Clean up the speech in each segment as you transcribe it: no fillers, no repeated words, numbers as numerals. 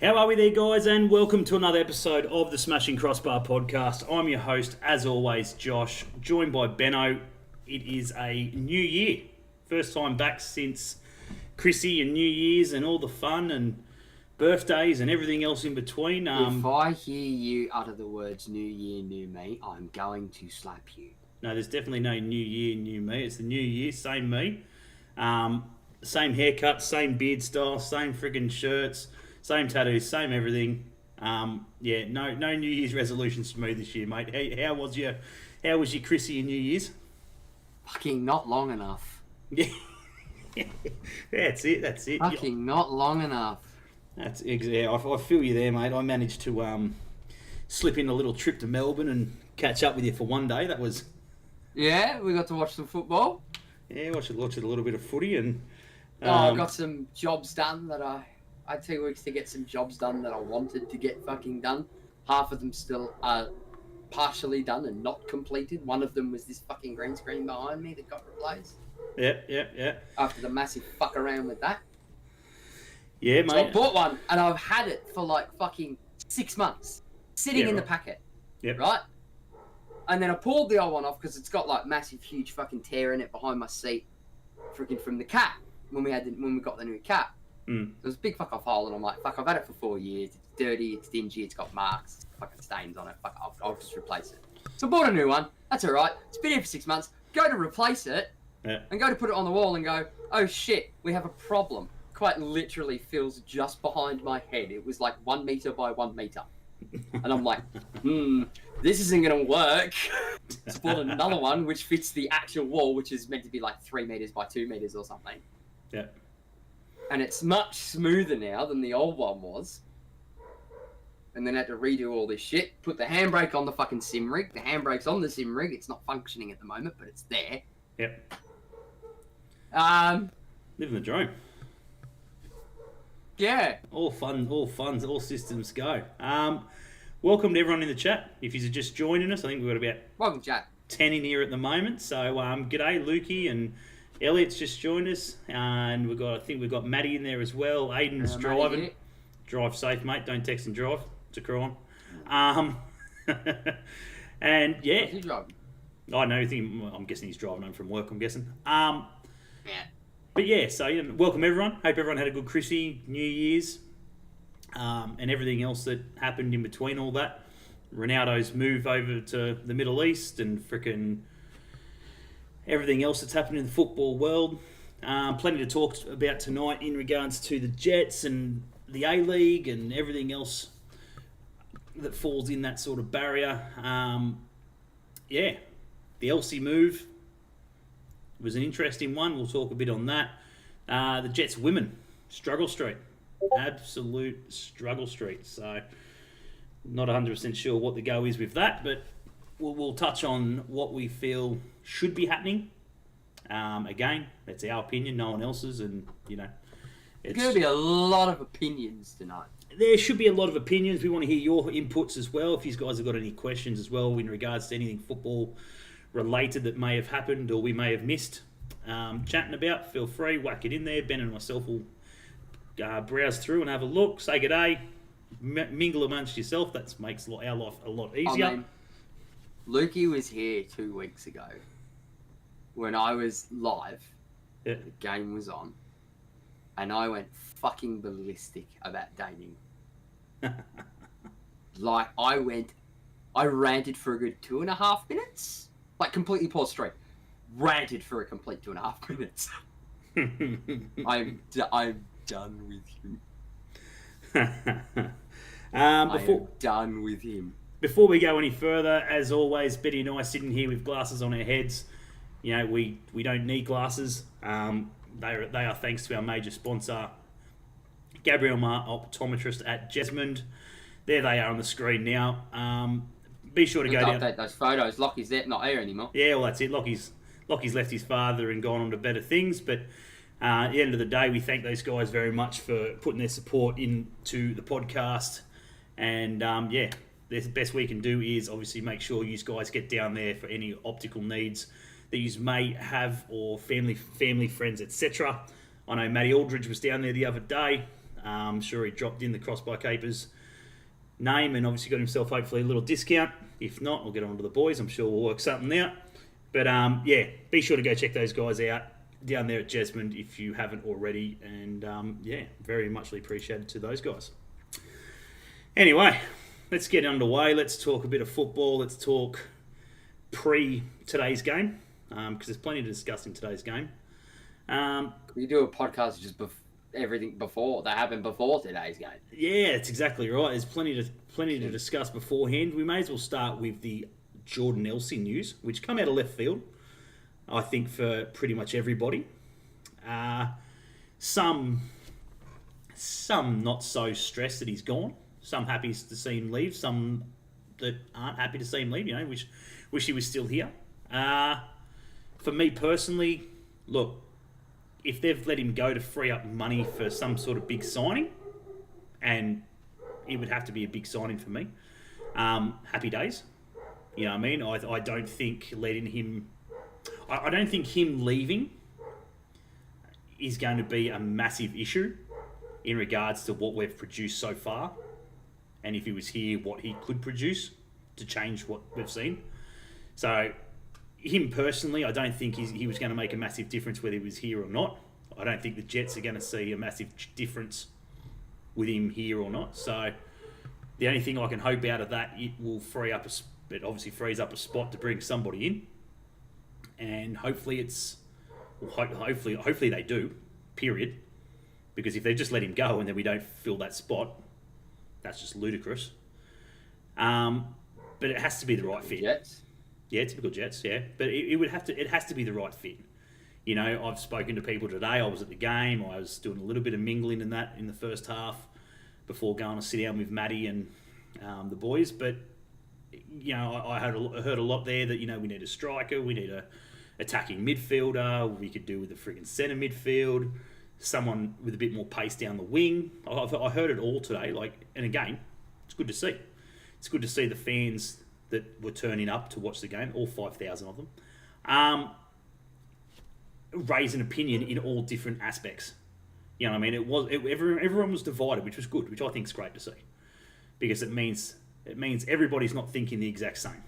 How are we there, guys? And welcome to another episode of the Smashing Crossbar Podcast. I'm your host, as always, Josh, joined by Benno. It is a new year. First time back since Chrissy and New Year's and all the fun and birthdays and everything else in between. If I hear you utter the words New Year, New Me, I'm going to slap you. No, there's definitely no New Year, New Me. It's the New Year, same me. Same haircut, same beard style, same friggin' shirts, same tattoos, same everything. No New Year's resolutions for me this year, mate. How was your Chrissy and New Year's? Fucking not long enough. Yeah, that's it. Fucking not long enough. That's yeah. I feel you there, mate. I managed to slip in a little trip to Melbourne and catch up with you for one day. That was. Yeah, we got to watch some football. Yeah, watched a little bit of footy and. I got some jobs done that I had 2 weeks to get some jobs done that I wanted to get fucking done. Half of them still are partially done and not completed. One of them was this fucking green screen behind me that got replaced. Yeah. After the massive fuck around with that. Yeah, mate. So I bought one and I've had it for like fucking 6 months. Sitting in the packet. Yep. Right? And then I pulled the old one off because it's got like massive, huge fucking tear in it behind my seat. Freaking from the cat. When we got the new cat. There was a big fuck off hole and I'm like, fuck, I've had it for 4 years. It's dirty, it's dingy, it's got marks, fucking stains on it. Fuck, I'll just replace it. So I bought a new one. That's alright. It's been here for 6 months. Go to replace it. Yeah. And go to put it on the wall and go, oh shit, we have a problem. Quite literally feels just behind my head. It was like 1 meter by 1 meter. And I'm like, this isn't going to work. Just bought another one which fits the actual wall, which is meant to be like 3 meters by 2 meters or something. Yeah. And it's much smoother now than the old one was. And then had to redo all this shit. Put the handbrake on the fucking sim rig. The handbrake's on the sim rig. It's not functioning at the moment, but it's there. Yep. Living the dream. Yeah. All fun, all systems go. Welcome to everyone in the chat. If you're just joining us, I think we've got about Welcome, chat. 10 in here at the moment. So g'day, Lukey, and Elliot's just joined us, and I think we've got Maddie in there as well. Aiden's driving. Maddie, Drive safe, mate. Don't text and drive. It's a crime. And yeah, What's he driving? I know. I'm guessing he's driving home from work. I'm guessing. Yeah. But yeah, so welcome everyone. Hope everyone had a good Chrissy, New Year's, and everything else that happened in between all that. Ronaldo's move over to the Middle East and frickin' everything else that's happened in the football world. Plenty to talk about tonight in regards to the Jets and the A-League and everything else that falls in that sort of barrier. The Elsie move was an interesting one. We'll talk a bit on that. The Jets women, struggle street. Absolute struggle street. So not 100% sure what the go is with that, but we'll touch on what we feel should be happening. Again, that's our opinion, no one else's, and There's going to be a lot of opinions tonight. There should be a lot of opinions. We want to hear your inputs as well. If you guys have got any questions as well in regards to anything football related that may have happened or we may have missed chatting about, feel free, whack it in there. Ben and myself will browse through and have a look, say good day, mingle amongst yourself. That makes our life a lot easier. I mean, Lukey was here 2 weeks ago when I was live. Yeah. The game was on. And I went fucking ballistic about dating. I ranted for a good 2.5 minutes. Like, completely paused straight. Ranted for a complete 2.5 minutes. I'm done with him. I'm done with him. Before we go any further, as always, Betty and I sitting here with glasses on our heads. We don't need glasses. They are thanks to our major sponsor, Gabriel Mar Optometrist at Jesmond. There they are on the screen now. Be sure to go down. Update those photos. Lockie's not here anymore. Yeah, well that's it. Lockie's left his father and gone on to better things. But at the end of the day, we thank those guys very much for putting their support into the podcast. And the best we can do is obviously make sure you guys get down there for any optical needs that you may have, or family friends, etc. I know Matty Aldridge was down there the other day. I'm sure he dropped in the Crossbar Capers name and obviously got himself hopefully a little discount. If not, I'll get on to the boys. I'm sure we'll work something out. But yeah, be sure to go check those guys out down there at Jesmond if you haven't already. And yeah, very muchly appreciated to those guys. Anyway, let's get underway. Let's talk a bit of football. Let's talk pre-today's game because there's plenty to discuss in today's game. We do a podcast just everything before that happened before today's game. Yeah, that's exactly right. There's plenty to discuss beforehand. We may as well start with the Jordan Elsey news, which come out of left field, I think, for pretty much everybody. Some not so stressed that he's gone. Some happy to see him leave. Some that aren't happy to see him leave. You know, wish he was still here. For me personally, look, if they've let him go to free up money for some sort of big signing, and it would have to be a big signing for me, happy days. You know what I mean? I don't think letting him... I don't think him leaving is going to be a massive issue in regards to what we've produced so far, and if he was here, what he could produce to change what we've seen. So, him personally, I don't think he was going to make a massive difference whether he was here or not. I don't think the Jets are going to see a massive difference with him here or not. So, the only thing I can hope out of that, it will free up it obviously frees up a spot to bring somebody in, and hopefully hopefully they do. Period. Because if they just let him go and then we don't fill that spot, that's just ludicrous. But it has to be the right fit. Jets. Yeah, typical Jets. Yeah, but it has to be the right fit. You know, I've spoken to people today. I was at the game. I was doing a little bit of mingling in the first half before going to sit down with Matty and the boys. But you know, I heard a lot there that, you know, we need a striker, we need a attacking midfielder, we could do with a friggin' centre midfield, someone with a bit more pace down the wing. I heard it all today. And again, it's good to see. It's good to see the fans that were turning up to watch the game, all 5,000 of them, raise an opinion in all different aspects. You know what I mean? Everyone was divided, which was good, which I think is great to see, because it means everybody's not thinking the exact same.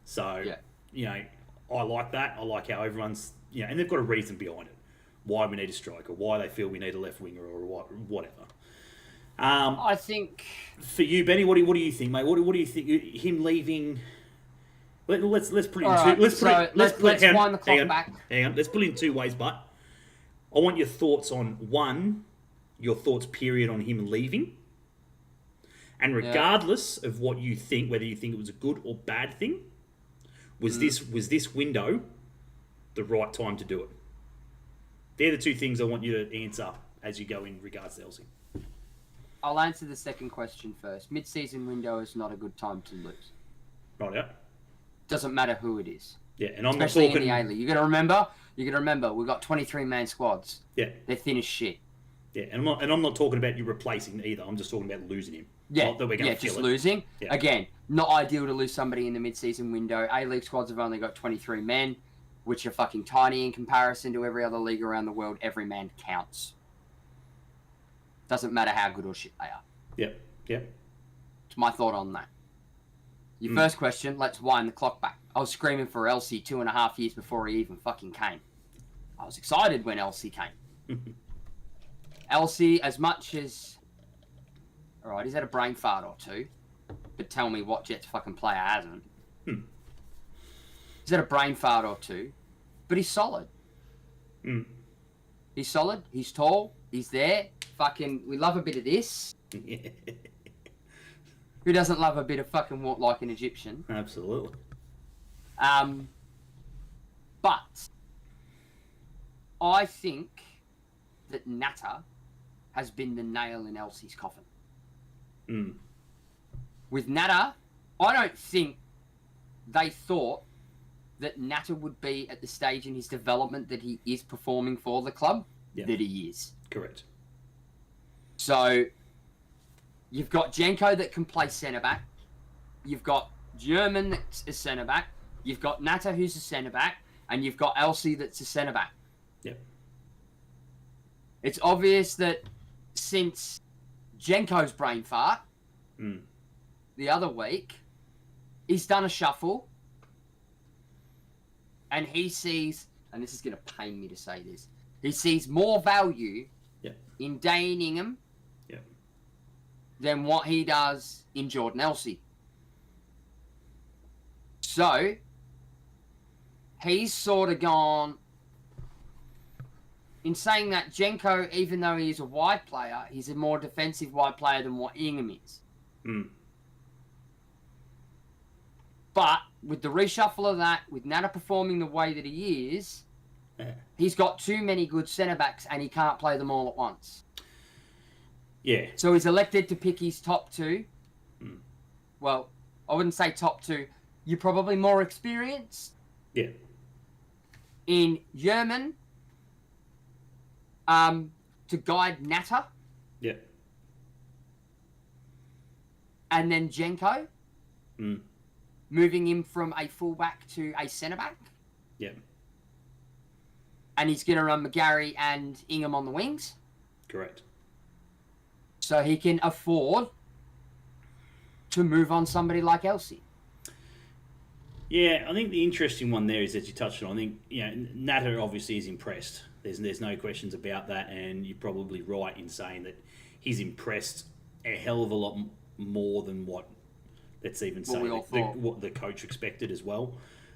So, yeah. You know, I like that. I like how everyone's, you know, and they've got a reason behind it. Why we need a striker, why they feel we need a left winger, or whatever. I think... For you, Benny, what do you think, mate? What do you think? Him leaving... Let's put it in two... Let's wind the clock back. Hang on. Let's put it in two ways, but I want your thoughts on, one, your thoughts, period, on him leaving. And regardless of what you think, whether you think it was a good or bad thing, was this window the right time to do it? They're the two things I want you to answer as you go in regards to Elsey. I'll answer the second question first. Mid-season window is not a good time to lose. Right out. Doesn't matter who it is. Yeah, and I'm especially not talking... in the A-League. You got to remember, we've got 23-man squads. Yeah. They're thin as shit. Yeah, and I'm not talking about you replacing either. I'm just talking about losing him. Yeah, just losing. Yeah. Again, not ideal to lose somebody in the mid-season window. A-League squads have only got 23 men, which are fucking tiny in comparison to every other league around the world. Every man counts. Doesn't matter how good or shit they are. Yep. It's my thought on that. Your first question, let's wind the clock back. I was screaming for Elsey 2.5 years before he even fucking came. I was excited when Elsey came. Elsey, as much as... Alright, he's had a brain fart or two. But tell me what Jets fucking player hasn't. He's had a brain fart or two. But he's solid. He's solid. He's tall. He's there. Fucking, we love a bit of this. Who doesn't love a bit of fucking walk like an Egyptian? Absolutely. But I think that Natter has been the nail in Elsey's coffin. With Natter, I don't think they thought that Natter would be at the stage in his development that he is performing for the club that he is. Correct. So, you've got Jenko that can play centre-back. You've got German that's a centre-back. You've got Natter who's a centre-back. And you've got Elsey that's a centre-back. Yep. It's obvious that since Jenko's brain fart the other week, he's done a shuffle, and he sees, and this is going to pain me to say this, he sees more value in Dane Ingham than what he does in Jordan Elsey. So, he's sort of gone, in saying that Jenko, even though he's a wide player, he's a more defensive wide player than what Ingham is. But with the reshuffle of that, with Natta performing the way that he is, he's got too many good centre-backs and he can't play them all at once. Yeah. So he's elected to pick his top two. Well, I wouldn't say top two. You're probably more experienced. Yeah. In Yerman, to guide Natta. Yeah. And then Jenko. Moving him from a fullback to a centre-back. Yeah. And he's going to run McGarry and Ingham on the wings. Correct. So he can afford to move on somebody like Elsey. Yeah, I think the interesting one there is that you touched on. I think, Natta obviously is impressed. There's no questions about that, and you're probably right in saying that he's impressed a hell of a lot more than what, let's even say, what the coach expected as well.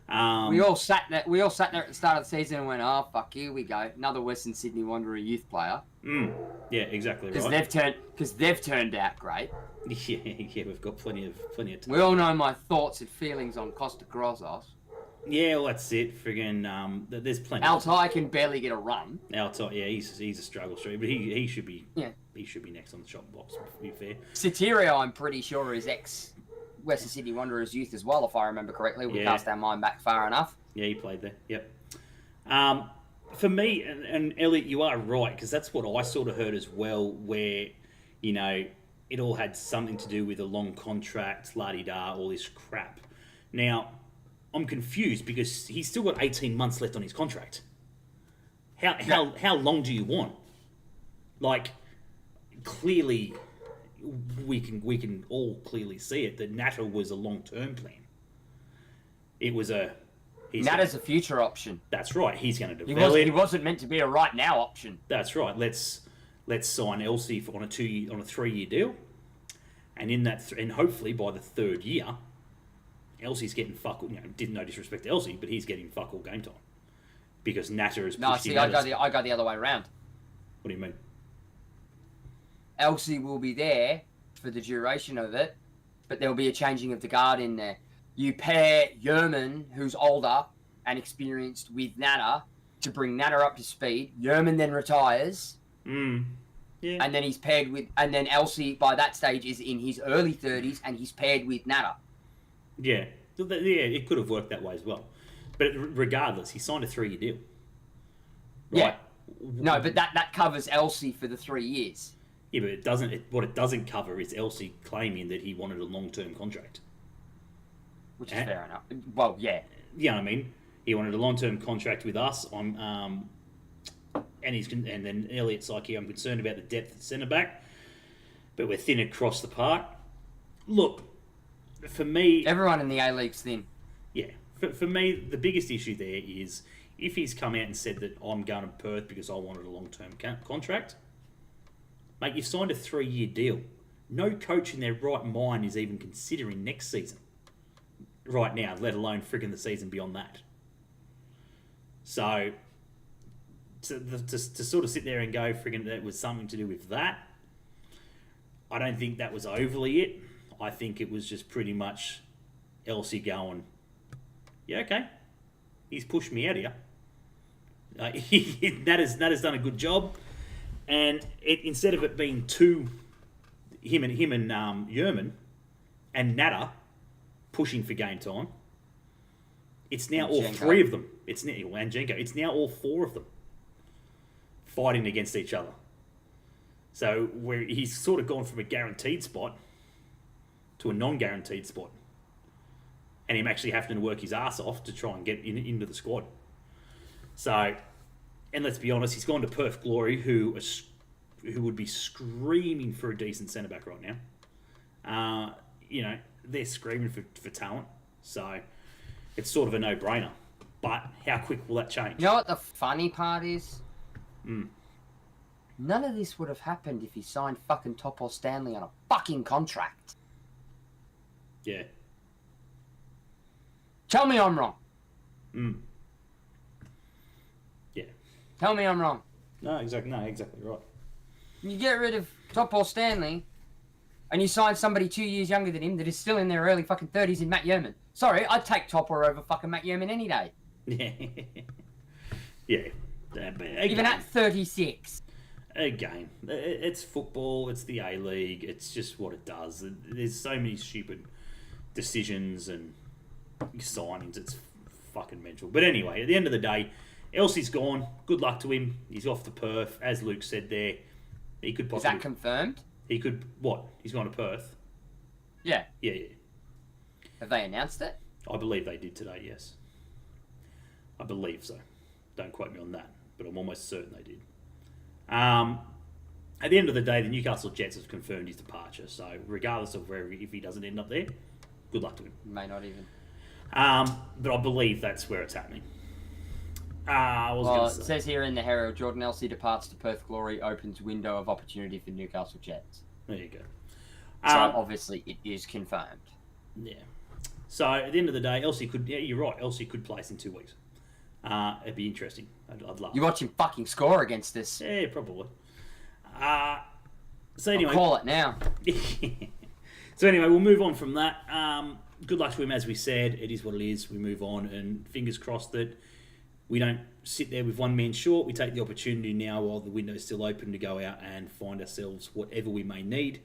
We all sat there at the start of the season and went, "Oh fuck, here we go, another Western Sydney Wanderer youth player." Yeah, exactly right. Because they've turned out great. Yeah, we've got plenty of time. We all know my thoughts and feelings on Costa Grozos. Yeah, well, that's it. Friggin', there's plenty. Altai can barely get a run. Altai, yeah, he's a struggle street, but he should be. Yeah. He should be next on the shot box. To be fair. Soterio, I'm pretty sure, is ex Western Sydney Wanderers youth as well, if I remember correctly. We cast our mind back far enough. Yeah, he played there. Yep. For me, and Elliot, you are right, because that's what I sort of heard as well, where, it all had something to do with a long contract, la-di-da, all this crap. Now, I'm confused because he's still got 18 months left on his contract. How long do you want? Like, clearly, we can all clearly see it, that Natta was a long-term plan. It was Natta's a future option. That's right. He's going to develop. He wasn't meant to be a right now option. That's right. Let's sign Elsey on a 3-year deal, and in that and hopefully by the third year, Elsey's getting fuck all. No disrespect to Elsey, but he's getting fuck all game time because Natta has pushed him. I go the other way around. What do you mean? Elsey will be there for the duration of it, but there'll be a changing of the guard in there. You pair Yerman, who's older and experienced, with Natta to bring Natta up to speed. Yerman then retires. Yeah. And then he's paired with... And then Elsey, by that stage, is in his early 30s, and he's paired with Natta. Yeah. Yeah, it could have worked that way as well. But regardless, he signed a 3-year deal. Right? Yeah. No, but that covers Elsey for the 3 years. Yeah, but it doesn't. What it doesn't cover is Elsey claiming that he wanted a long-term contract. Which is fair enough. Well, yeah. You know what I mean? He wanted a long-term contract with us on... And then Elliot's like, I'm concerned about the depth at centre-back, but we're thin across the park. Look, for me... Everyone in the A-League's thin. Yeah. For me, the biggest issue there is if he's come out and said that I'm going to Perth because I wanted a long-term contract, mate, you've signed a 3-year deal. No coach in their right mind is even considering next season right now, let alone frigging the season beyond that. So... To sort of sit there and go, friggin' that was something to do with that, I don't think that was overly it. I think it was just pretty much Elsey going, yeah, okay, he's pushed me out here. That has done a good job, and instead of it being him and Yerman and Natta pushing for game time, it's now all three of them. And Jenko. It's now all four of them fighting against each other. So where he's sort of gone from a guaranteed spot to a non-guaranteed spot. And him actually having to work his ass off to try and get into the squad. So, and let's be honest, he's gone to Perth Glory, who are who would be screaming for a decent centre back right now. They're screaming for talent, so it's sort of a no-brainer. But how quick will that change? You know what the funny part is? Mm. None of this would have happened if he signed fucking Top or Stanley on a fucking contract. Yeah. Tell me I'm wrong. Yeah. Tell me I'm wrong. No, exactly right. You get rid of Top or Stanley, and you sign somebody 2 years younger than him that is still in their early fucking 30s in Matt Yeoman. Sorry, I'd take Topper over fucking Matt Yeoman any day. Yeah. Yeah. Even at 36. Again, it's football, it's the A-League, it's just what it does. There's so many stupid decisions and signings, it's fucking mental. But anyway, at the end of the day, Elsie's gone. Good luck to him. He's off to Perth. As Luke said there, he could possibly... Is that confirmed? He could... What? He's gone to Perth? Yeah. Yeah. Have they announced it? I believe they did today, yes. I believe so. Don't quote me on that, but I'm almost certain they did. At the end of the day, the Newcastle Jets have confirmed his departure, so regardless of if he doesn't end up there, good luck to him. May not even. But I believe that's where it's happening. It says here in the Herald, Jordan Elsey departs to Perth Glory, opens window of opportunity for Newcastle Jets. There you go. So obviously it is confirmed. Yeah. So at the end of the day, Elsey could... Yeah, you're right. Elsey could place in 2 weeks. It'd be interesting. I'd love. You watch him fucking score against us. Yeah, probably. So anyway, I'll call it now. So anyway, we'll move on from that. Good luck to him, as we said. It is what it is. We move on, and fingers crossed that we don't sit there with one man short. We take the opportunity now while the window's still open to go out and find ourselves whatever we may need.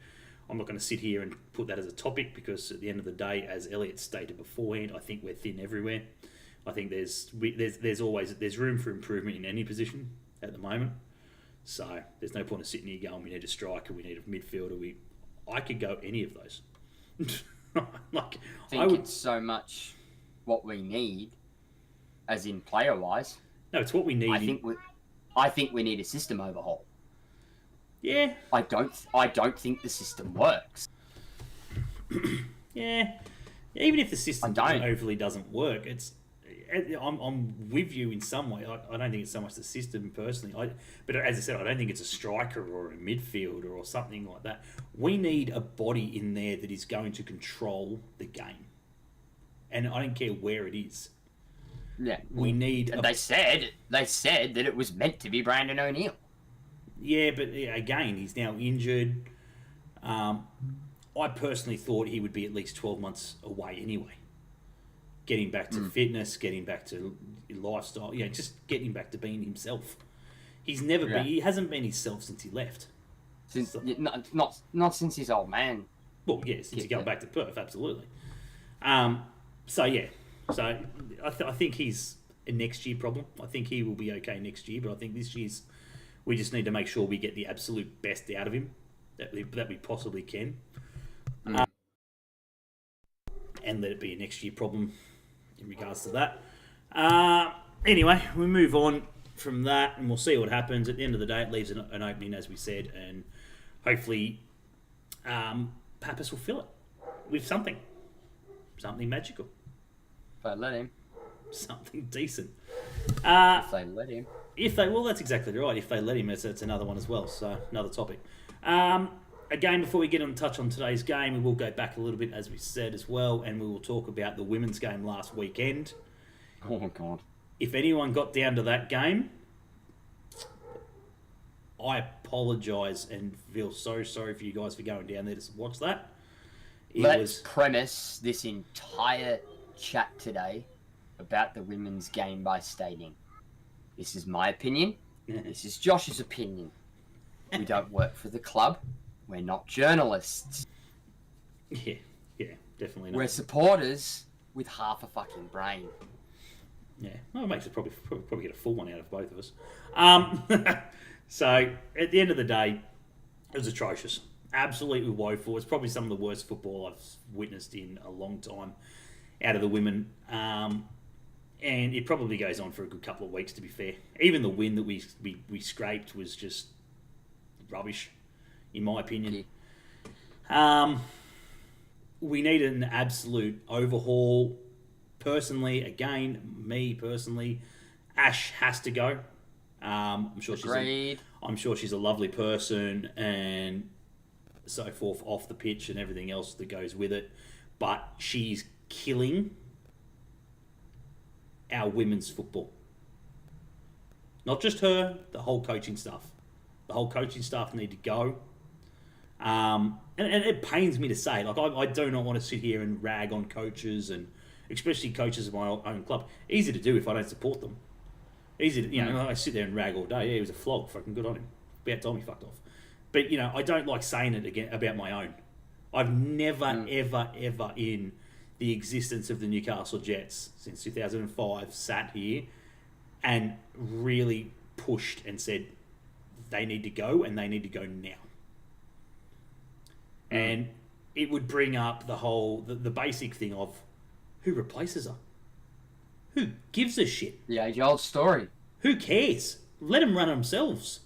I'm not going to sit here and put that as a topic because at the end of the day, as Elliot stated beforehand, I think we're thin everywhere. I think there's room for improvement in any position at the moment. So there's no point of sitting here going, we need a striker, we need a midfielder. I could go any of those. It's so much what we need, as in player wise. No, it's what we need. I think we need a system overhaul. Yeah. I don't think the system works. Yeah. Even if the system overly doesn't work, I'm with you in some way. I don't think it's so much the system personally. But as I said, I don't think it's a striker or a midfielder or something like that. We need a body in there that is going to control the game. And I don't care where it is. Yeah. We need... They said that it was meant to be Brandon O'Neill. Yeah, but again, he's now injured. I personally thought he would be at least 12 months away anyway. Getting back to fitness, getting back to lifestyle, just getting back to being himself. He hasn't been himself since he left. Not since his old man. Well, yeah, since he got back to Perth, absolutely. So I think he's a next year problem. I think he will be okay next year, but I think this year's we just need to make sure we get the absolute best out of him that we possibly can, and let it be a next year problem in regards to that. Anyway, we move on from that, and we'll see what happens. At the end of the day, it leaves an opening, as we said, and hopefully Pappas will fill it with something magical. If I let him. Something decent. If they let him. That's exactly right. If they let him, it's another one as well. So another topic. Again, before we get on touch on today's game, we will go back a little bit, as we said as well, and we will talk about the women's game last weekend. Oh my God. If anyone got down to that game, I apologise and feel so sorry for you guys for going down there to watch that. Let's premise this entire chat today about the women's game by stating, this is my opinion, this is Josh's opinion. We don't work for the club. We're not journalists. Yeah, definitely not. We're supporters with half a fucking brain. Yeah, well, it makes it probably get a full one out of both of us. So, at the end of the day, it was atrocious. Absolutely woeful. It's probably some of the worst football I've witnessed in a long time out of the women. And it probably goes on for a good couple of weeks, to be fair. Even the win that we scraped was just rubbish, in my opinion. Yeah. We need an absolute overhaul. Personally, Ash has to go. I'm sure Agreed. I'm sure she's a lovely person and so forth off the pitch and everything else that goes with it, but she's killing our women's football. Not just her, the whole coaching staff. The whole coaching staff need to go. And it pains me to say, like, I do not want to sit here and rag on coaches, and especially coaches of my own club. Easy to do if I don't support them. Easy to, I sit there and rag all day. Yeah, he was a flog. Fucking good on him. About time he fucked off. But, I don't like saying it again about my own. I've never, ever, ever in the existence of the Newcastle Jets since 2005 sat here and really pushed and said they need to go and they need to go now. And it would bring up the basic thing of who replaces her? Who gives a shit? The age-old story. Who cares? Let them run themselves.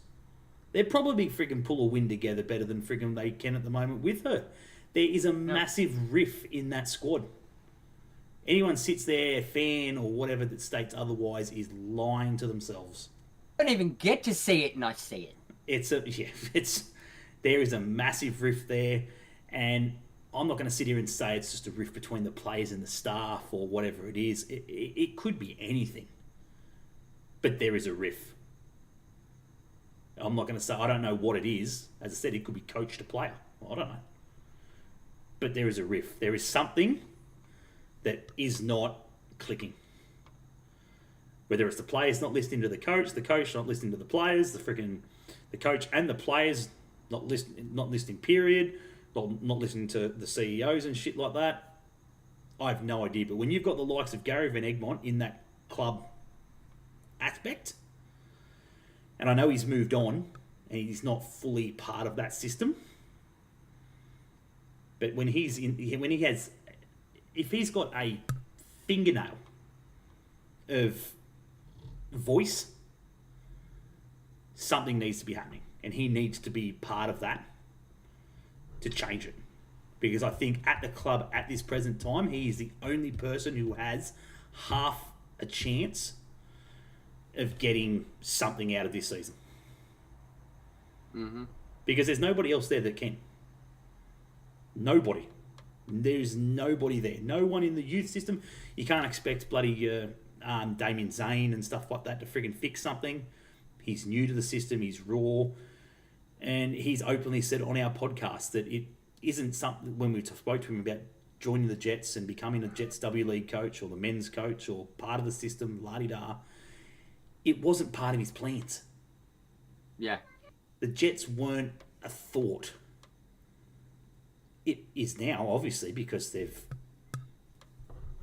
They'd probably friggin' pull a win together better than friggin' they can at the moment with her. There is a massive riff in that squad. Anyone sits there, fan or whatever, that states otherwise is lying to themselves. I don't even get to see it, and I see it. There is a massive rift there, and I'm not going to sit here and say it's just a rift between the players and the staff or whatever it is. It could be anything, but there is a rift. I'm not going to say I don't know what it is. As I said, it could be coach to player. I don't know, but there is a rift. There is something that is not clicking. Whether it's the players not listening to the coach not listening to the players, the coach and the players not listening, period, not listening to the CEOs and shit like that. I have no idea. But when you've got the likes of Gary Van Egmont in that club aspect, and I know he's moved on and he's not fully part of that system, but if he's got a fingernail of voice, something needs to be happening. And he needs to be part of that to change it. Because I think at the club at this present time, he is the only person who has half a chance of getting something out of this season. Mm-hmm. Because there's nobody else there that can. Nobody. There's nobody there. No one in the youth system. You can't expect bloody Damien Zane and stuff like that to friggin' fix something. He's new to the system. He's raw. And he's openly said on our podcast that it isn't something, when we spoke to him about joining the Jets and becoming a Jets W League coach or the men's coach or part of the system, la-di-da, it wasn't part of his plans. Yeah. The Jets weren't a thought. It is now, obviously, because they've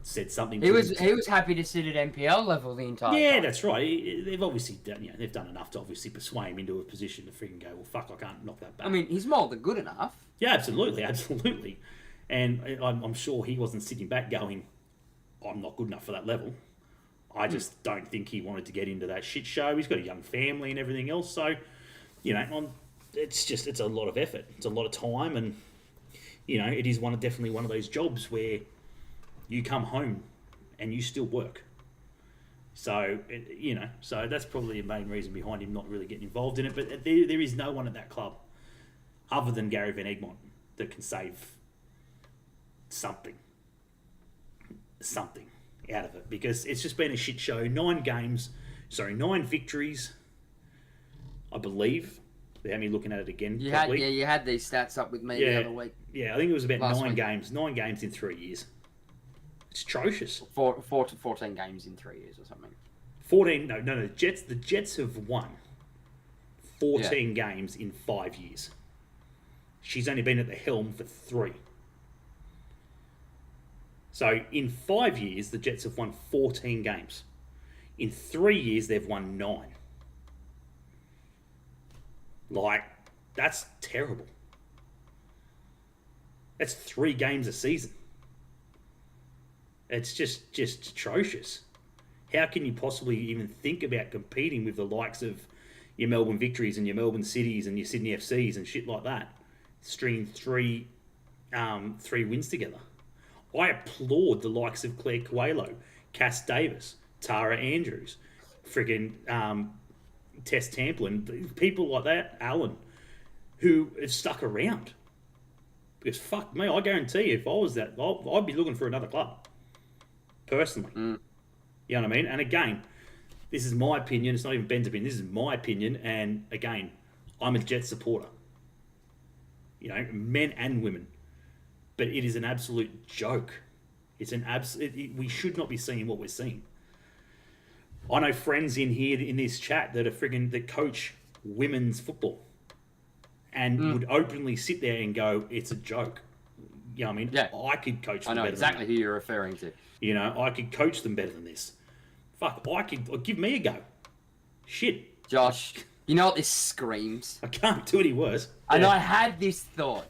said something. He was happy to sit at NPL level the entire time. Yeah, that's right. They've obviously done, they've done enough to obviously persuade him into a position to freaking go, well, fuck, I can't knock that back. I mean, he's more than good enough. Yeah, absolutely. And I'm sure he wasn't sitting back going, I'm not good enough for that level. I just don't think he wanted to get into that shit show. He's got a young family and everything else. So, it's a lot of effort. It's a lot of time. And, it is definitely one of those jobs where you come home and you still work. So, so that's probably the main reason behind him not really getting involved in it. But there is no one at that club other than Gary Van Egmont that can save something out of it, because it's just been a shit show. 9 victories, I believe. They had me looking at it again. You had these stats up with me the other week. Yeah, I think it was about 9 games. 9 games in 3 years. It's atrocious. 14 games in 3 years or something. 14? No. The Jets have won 14 games in 5 years. She's only been at the helm for 3. So in 5 years, the Jets have won 14 games. In 3 years, they've won 9. That's terrible. That's 3 games a season. It's just atrocious. How can you possibly even think about competing with the likes of, your Melbourne Victories and your Melbourne Cities and your Sydney FCs and shit like that, stringing three wins together. I applaud the likes of Claire Coelho, Cass Davis, Tara Andrews, friggin' Tess Tamplin, people like that, Alan, who have stuck around. Because fuck me, I guarantee you, if I was that, I'd be looking for another club. Personally. You know what I mean? And again, this is my opinion. It's not even Ben's opinion. This is my opinion. And again, I'm a Jets supporter. You know, men and women. But it is an absolute joke. It's an we should not be seeing what we're seeing. I know friends in here in this chat that are that coach women's football, and would openly sit there and go, "It's a joke." You know what I mean? Yeah. I could coach them I know better exactly than who you're referring to. You know, I could coach them better than this. Fuck, give me a go. Shit. Josh, you know what this screams? I can't do any worse. And I had this thought.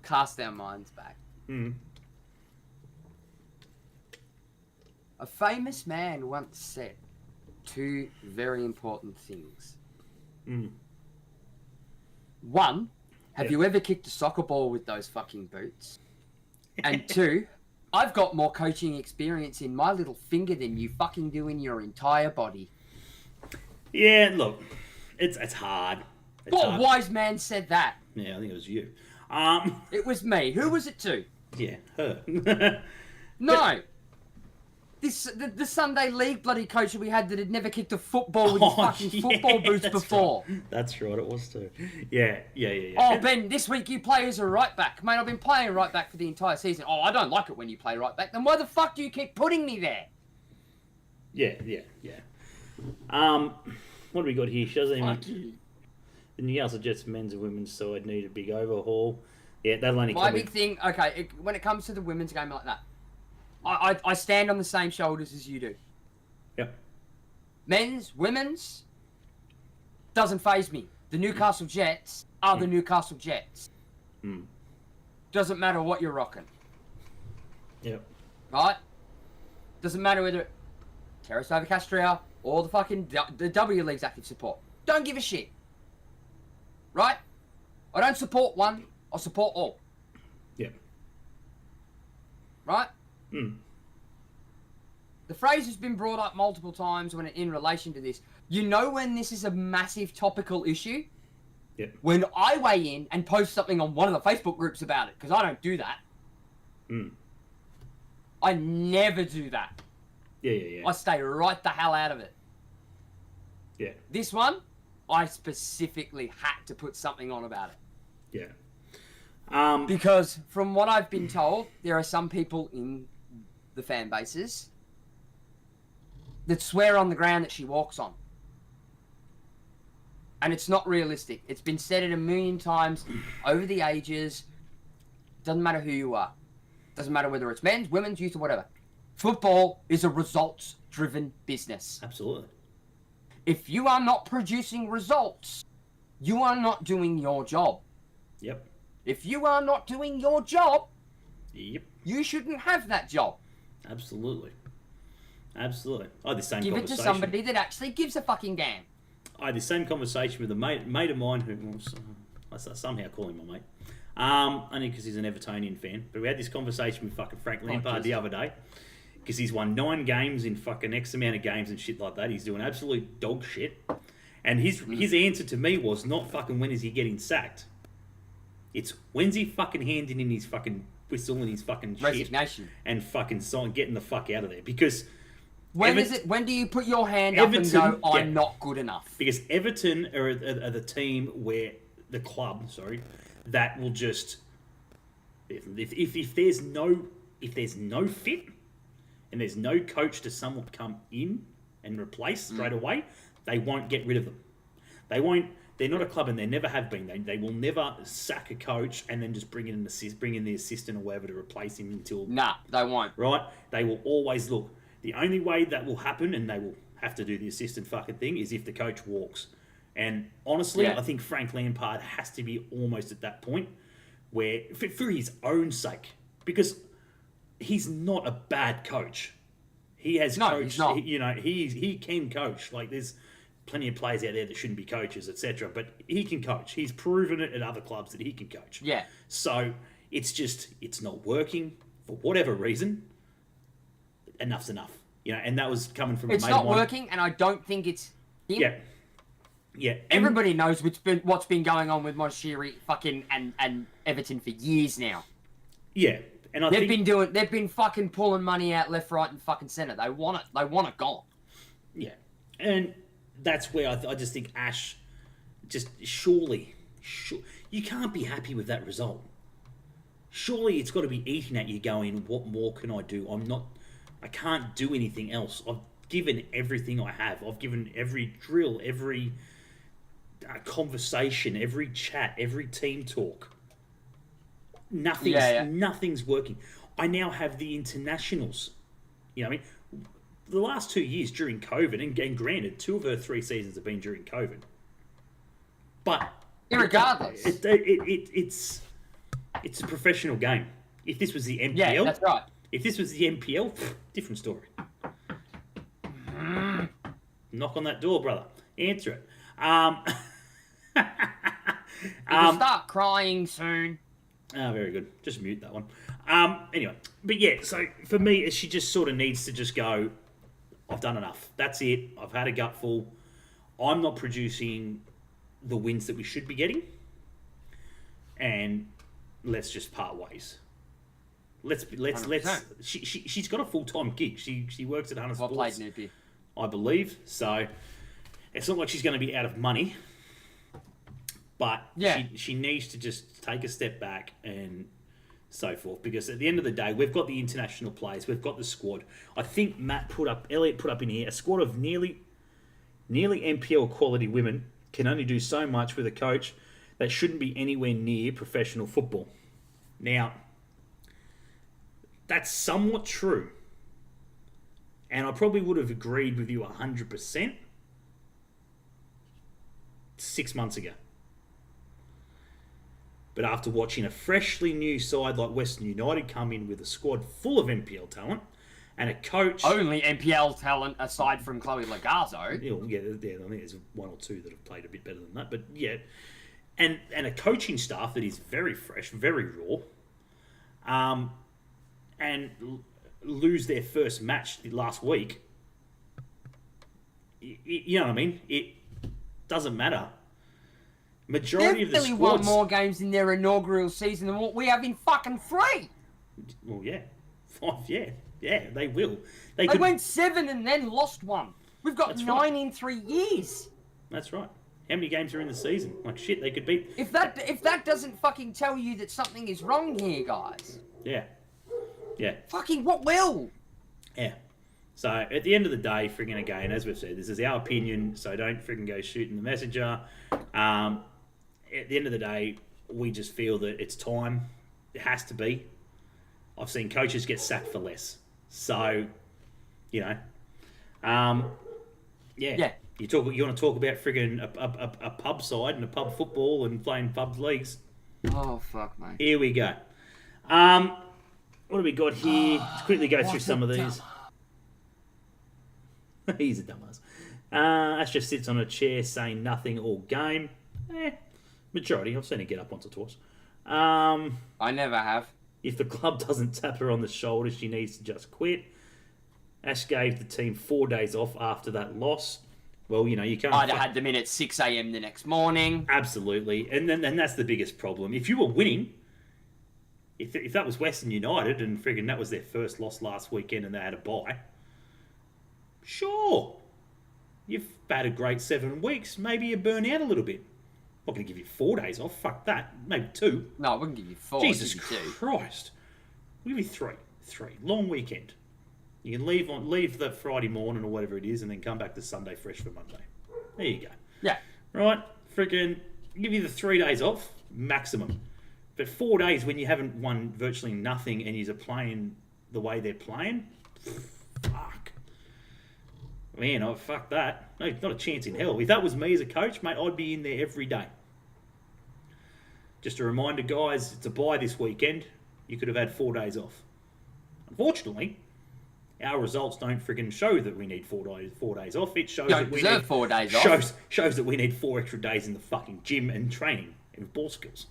Cast our minds back. A famous man once said two very important things. One, have you ever kicked a soccer ball with those fucking boots? And two, I've got more coaching experience in my little finger than you fucking do in your entire body. Yeah, look, it's hard. What wise man said that? Yeah, I think it was you. It was me. Who was it to? Yeah, her. No. The Sunday League bloody coach that we had that had never kicked a football with his fucking football boots before. Right. That's right, it was too. Yeah. Oh, Ben, this week you play as a right back. Mate, I've been playing right back for the entire season. Oh, I don't like it when you play right back. Then why the fuck do you keep putting me there? Yeah. What do we got here? She doesn't even... The Newcastle Jets men's and women's side need a big overhaul. Yeah, that'll only My big thing, okay, when it comes to the women's game like that, I stand on the same shoulders as you do. Yep. Men's, women's, doesn't faze me. The Newcastle Jets are the Newcastle Jets. Doesn't matter what you're rocking. Yep. Right? Doesn't matter whether Terrace over Castria or the fucking the W League's active support. Don't give a shit. Right? I don't support one, I support all. Yep. Right? The phrase has been brought up multiple times in relation to this. You know when this is a massive topical issue? Yep. When I weigh in and post something on one of the Facebook groups about it, because I don't do that. I never do that. Yeah. I stay right the hell out of it. Yeah. This one, I specifically had to put something on about it. Yeah. Because from what I've been told, there are some people in the fan bases that swear on the ground that she walks on. And it's not realistic. It's been said it a million times over the ages. Doesn't matter who you are. Doesn't matter whether it's men's, women's, youth, or whatever. Football is a results-driven business. Absolutely. If you are not producing results, you are not doing your job. Yep. If you are not doing your job, Yep. you shouldn't have that job. Absolutely. I had the same Give it conversation. to somebody that actually gives a fucking damn. I had the same conversation with a mate of mine who I somehow call him my mate. Only because he's an Evertonian fan. But we had this conversation with fucking Frank Lampard the other day. Because he's won 9 games in fucking X amount of games and shit like that. He's doing absolute dog shit. And his answer to me was not fucking when is he getting sacked. It's when's he fucking handing in his fucking whistle and his fucking resignation shit and fucking getting the fuck out of there. Because when do you put your hand up and go, I'm not good enough? Because Everton are the team where the club, that will just if there's no fit and there's no coach to somewhat come in and replace straight away, they won't get rid of them. They won't. They're not a club, and they never have been. They will never sack a coach and then just bring in the assistant or whatever to replace him until. Nah, they won't. Right? They will always look. The only way that will happen, and they will have to do the assistant fucking thing, is if the coach walks. And honestly, I think Frank Lampard has to be almost at that point where, for his own sake, because he's not a bad coach. He has No, coached. he's not. He can coach. Like there's plenty of players out there that shouldn't be coaches, etc. But he can coach. He's proven it at other clubs that he can coach. Yeah. So it's not working for whatever reason. Enough's enough. And that was coming from. It's not working, and I don't think it's him. Yeah. Yeah. Everybody knows what's been going on with Moshiri fucking and Everton for years now. Yeah. And they've been fucking pulling money out left, right, and fucking centre. They want it. They want it gone. Yeah. And that's where I just think Ash, just surely, you can't be happy with that result. Surely it's got to be eating at you going, what more can I do? I can't do anything else. I've given everything I have. I've given every drill, every conversation, every chat, every team talk. Nothing's working. I now have the internationals. The last 2 years during COVID, and granted, 2 of her 3 seasons have been during COVID. But irregardless, it's a professional game. If this was the NPL, yeah, that's right. If this was the NPL, different story. Knock on that door, brother. Answer it. You'll start crying soon. Very good. Just mute that one. Anyway, but yeah, so for me, she just sort of needs to just go, I've done enough. That's it. I've had a gutful. I'm not producing the wins that we should be getting. And let's just part ways. Let's. She's got a full-time gig. She works at Hunter Sports. Well played, Noopy. I believe. So it's not like she's going to be out of money. But she needs to just take a step back and so forth. Because at the end of the day, we've got the international players. We've got the squad. I think Elliot put up in here, a squad of nearly NPL quality women can only do so much with a coach that shouldn't be anywhere near professional football. Now, that's somewhat true. And I probably would have agreed with you 100% 6 months ago. But after watching a freshly new side like Western United come in with a squad full of NPL talent and a coach... Only NPL talent aside from Chloe Lagazzo. Yeah, I think there's 1 or 2 that have played a bit better than that. But yeah, and a coaching staff that is very fresh, very raw, and lose their first match last week. You know what I mean? It doesn't matter. Majority of the squads... won more games in their inaugural season than what we have in fucking 3. Well, yeah. 5, yeah. Yeah, they will. They went 7 and then lost 1. We've got 9 in 3 years. That's right. How many games are in the season? Like, shit, they could beat... If that doesn't fucking tell you that something is wrong here, guys. Yeah. Yeah. Fucking what will? Yeah. So, at the end of the day, friggin' again, as we've said, this is our opinion, so don't friggin' go shooting the messenger. At the end of the day, we just feel that it's time. It has to be. I've seen coaches get sacked for less. So, yeah. You want to talk about friggin' a pub side and a pub football and playing pub leagues. Oh, fuck, mate. Here we go. What do we got here? Let's quickly go through some of these. He's a dumbass. Ash just sits on a chair saying nothing all game. Majority. I've seen her get up once or twice. I never have. If the club doesn't tap her on the shoulder, she needs to just quit. Ash gave the team 4 days off after that loss. Well, you can't... I'd have had them in at 6 a.m. the next morning. Absolutely. And that's the biggest problem. If you were winning, if that was Western United and friggin' that was their first loss last weekend and they had a bye, sure. You've had a great 7 weeks. Maybe you burn out a little bit. I'm not going to give you 4 days off. Fuck that. Maybe 2. No, I wouldn't give you 4. Jesus Christ. We'll give you 3. 3. Long weekend. You can leave the Friday morning or whatever it is and then come back to Sunday fresh for Monday. There you go. Yeah. Right? Freaking give you the 3 days off, maximum. But 4 days when you haven't won virtually nothing and you're playing the way they're playing, fuck. Man, fuck that. No, not a chance in hell. If that was me as a coach, mate, I'd be in there every day. Just a reminder, guys, it's a bye this weekend. You could have had 4 days off. Unfortunately, Our results don't friggin' show that we need 4 days off. It shows Don't that we deserve need 4 days off. shows that we need 4 extra days in the fucking gym and training and ball skills.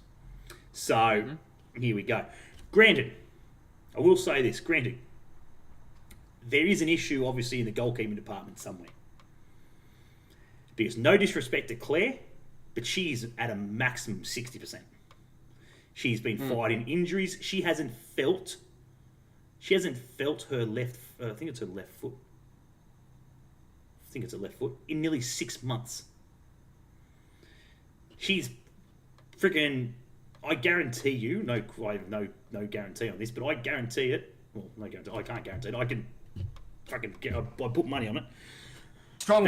So here we go. Granted, I will say this. Granted, there is an issue obviously in the goalkeeping department somewhere. Because no disrespect to Claire, but she's at a maximum 60%. She's been fighting injuries. She hasn't felt her left. I think it's her left foot. In nearly 6 months. She's freaking. I guarantee you. I have no guarantee on this, but I guarantee it. Well, no guarantee. I can't guarantee it. I put money on it. I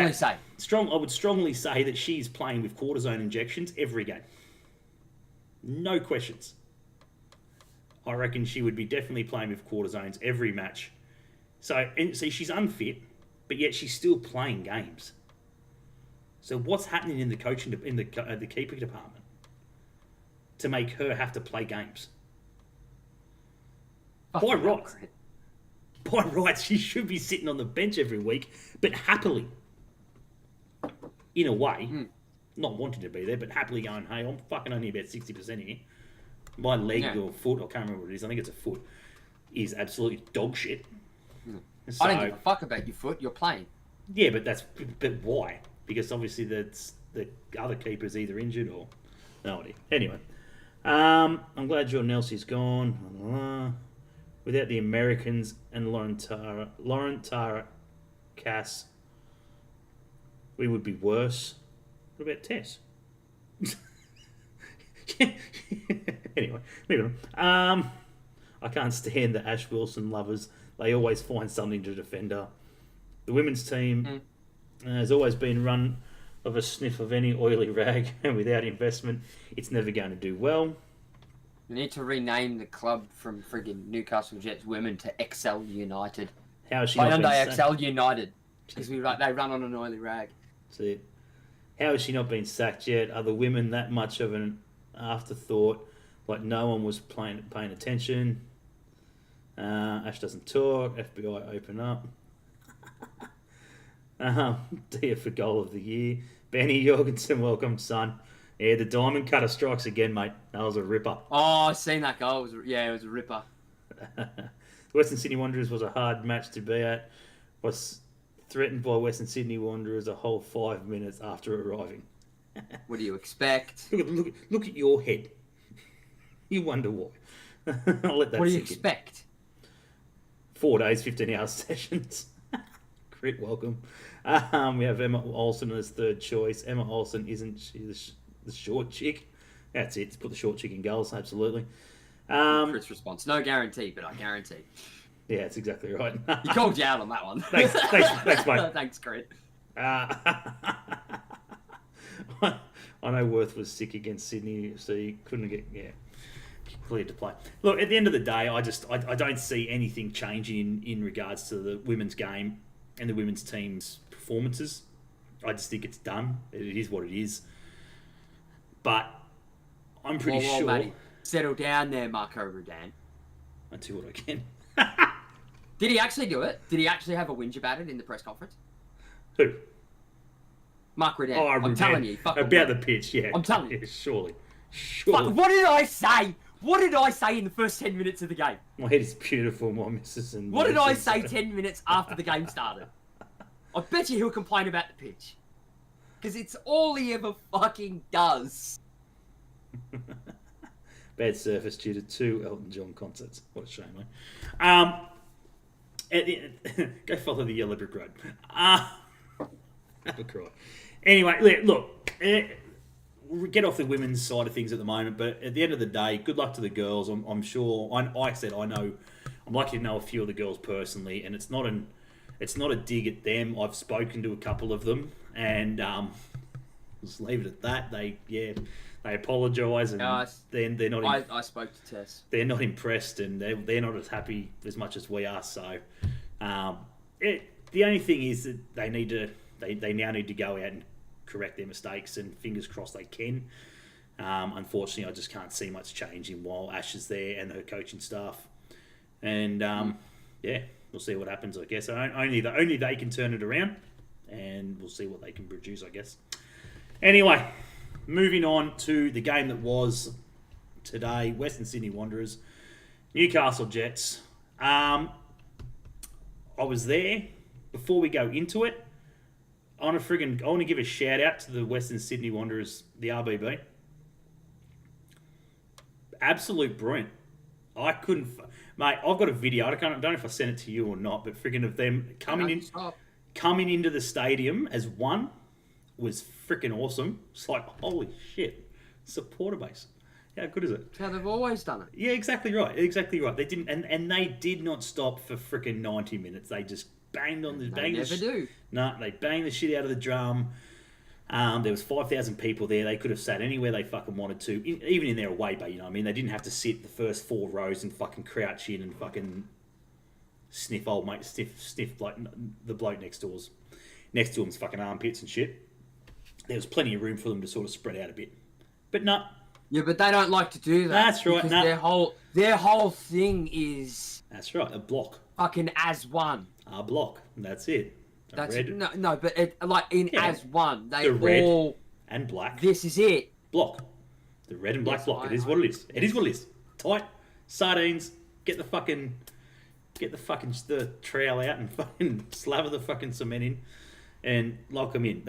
would strongly say that she's playing with cortisone injections every game. No questions. I reckon she would be definitely playing with cortisones every match. So she's unfit, but yet she's still playing games. So what's happening in the coaching in the keeper department to make her have to play games? By rights, she should be sitting on the bench every week, but happily, in a way, not wanting to be there, but happily going, hey, I'm fucking only about 60% here. My leg or foot, I can't remember what it is, I think it's a foot, is absolutely dog shit. So, I don't give a fuck about your foot, you're playing. Yeah, but why? Because obviously the other keeper's either injured or... No idea. Anyway, I'm glad Jordan Elsie's gone. Without the Americans and Lauren Tara Cass, we would be worse. What about Tess? Anyway, moving on. I can't stand the Ash Wilson lovers. They always find something to defend her. The women's team has always been run of a sniff of any oily rag, and without investment, it's never going to do well. We need to rename the club from friggin' Newcastle Jets women to XL United. How has she not been XL United, because they run on an oily rag. See it. How has she not been sacked yet? Are the women that much of an afterthought? Like no one was paying attention. Ash doesn't talk. FBI open up. Dia for goal of the year. Benny Jorgensen, welcome, son. Yeah, the diamond cutter strikes again, mate. That was a ripper. Oh, I seen that goal. It was a ripper. The Western Sydney Wanderers was a hard match to be at. Was threatened by Western Sydney Wanderers a whole 5 minutes after arriving. What do you expect? Look at your head. You wonder why. I'll let that What do you sink in. expect? 4 days, 15-hour sessions. Crit welcome. We have Emma Olsen as third choice. Emma Olsen, isn't she the short chick? That's it. Put the short chick in goals, absolutely. Crit's response. No guarantee, but I guarantee. Yeah, that's exactly right. He called you out on that one. Thanks, mate. Thanks, Crit. I know Worth was sick against Sydney, so he couldn't get cleared to play. Look, at the end of the day, I don't see anything changing in regards to the women's game and the women's team's performances. I just think it's done. It is what it is. But I'm pretty sure... Matty, settle down there, Marco Rudan. I'll do what I can. Did he actually do it? Did he actually have a whinge about it in the press conference? Who? Mark Rudan. Oh, I'm telling you. About the pitch, yeah. I'm telling you. Yeah, surely. Fuck, what did I say? What did I say in the first 10 minutes of the game? My head is beautiful, my missus. And what did I say 10 minutes after the game started? I bet you he'll complain about the pitch. Because it's all he ever fucking does. Bad surface due to 2 Elton John concerts. What a shame, mate. Go follow the yellow brick road. Have a cry. Anyway, look, get off the women's side of things at the moment, but at the end of the day, good luck to the girls. I'm sure. I'm lucky to know a few of the girls personally, and it's not a dig at them. I've spoken to a couple of them, and just leave it at that. They apologise, and they're not. I spoke to Tess. They're not impressed, and they're not as happy as much as we are. So, the only thing is that they now need to go out and correct their mistakes, and fingers crossed they can. Unfortunately, I just can't see much changing while Ash is there and her coaching staff. And we'll see what happens, I guess. Only they can turn it around, and we'll see what they can produce, I guess. Anyway, moving on to the game that was today, Western Sydney Wanderers, Newcastle Jets. I was there. Before we go into it, I want to give a shout out to the Western Sydney Wanderers, the RBB. Absolute brilliant. I couldn't, mate. I've got a video. I don't know if I sent it to you or not, but friggin' of them coming into the stadium as one was freaking awesome. It's like, holy shit, supporter base. How good is it? How they've always done it. Yeah, exactly right. Exactly right. They didn't, and they did not stop for freaking 90 minutes. They just banged on the. They never do. No, they banged the shit out of the drum. There was 5,000 people there. They could have sat anywhere they fucking wanted to, even in their away bay. You know what I mean? They didn't have to sit the first 4 rows and fucking crouch in and fucking sniff old mate, sniff like the bloke next to him's fucking armpits and shit. There was plenty of room for them to sort of spread out a bit, but no. Yeah, but they don't like to do that. That's right. Because their whole thing is. That's right. A block. Fucking as one. A block. That's it. But as one, they the red all and black. This is it. Block. The red and black block. It is what it is. It is what it is. Tight sardines. Get the trowel out and fucking slather the fucking cement in, and lock them in.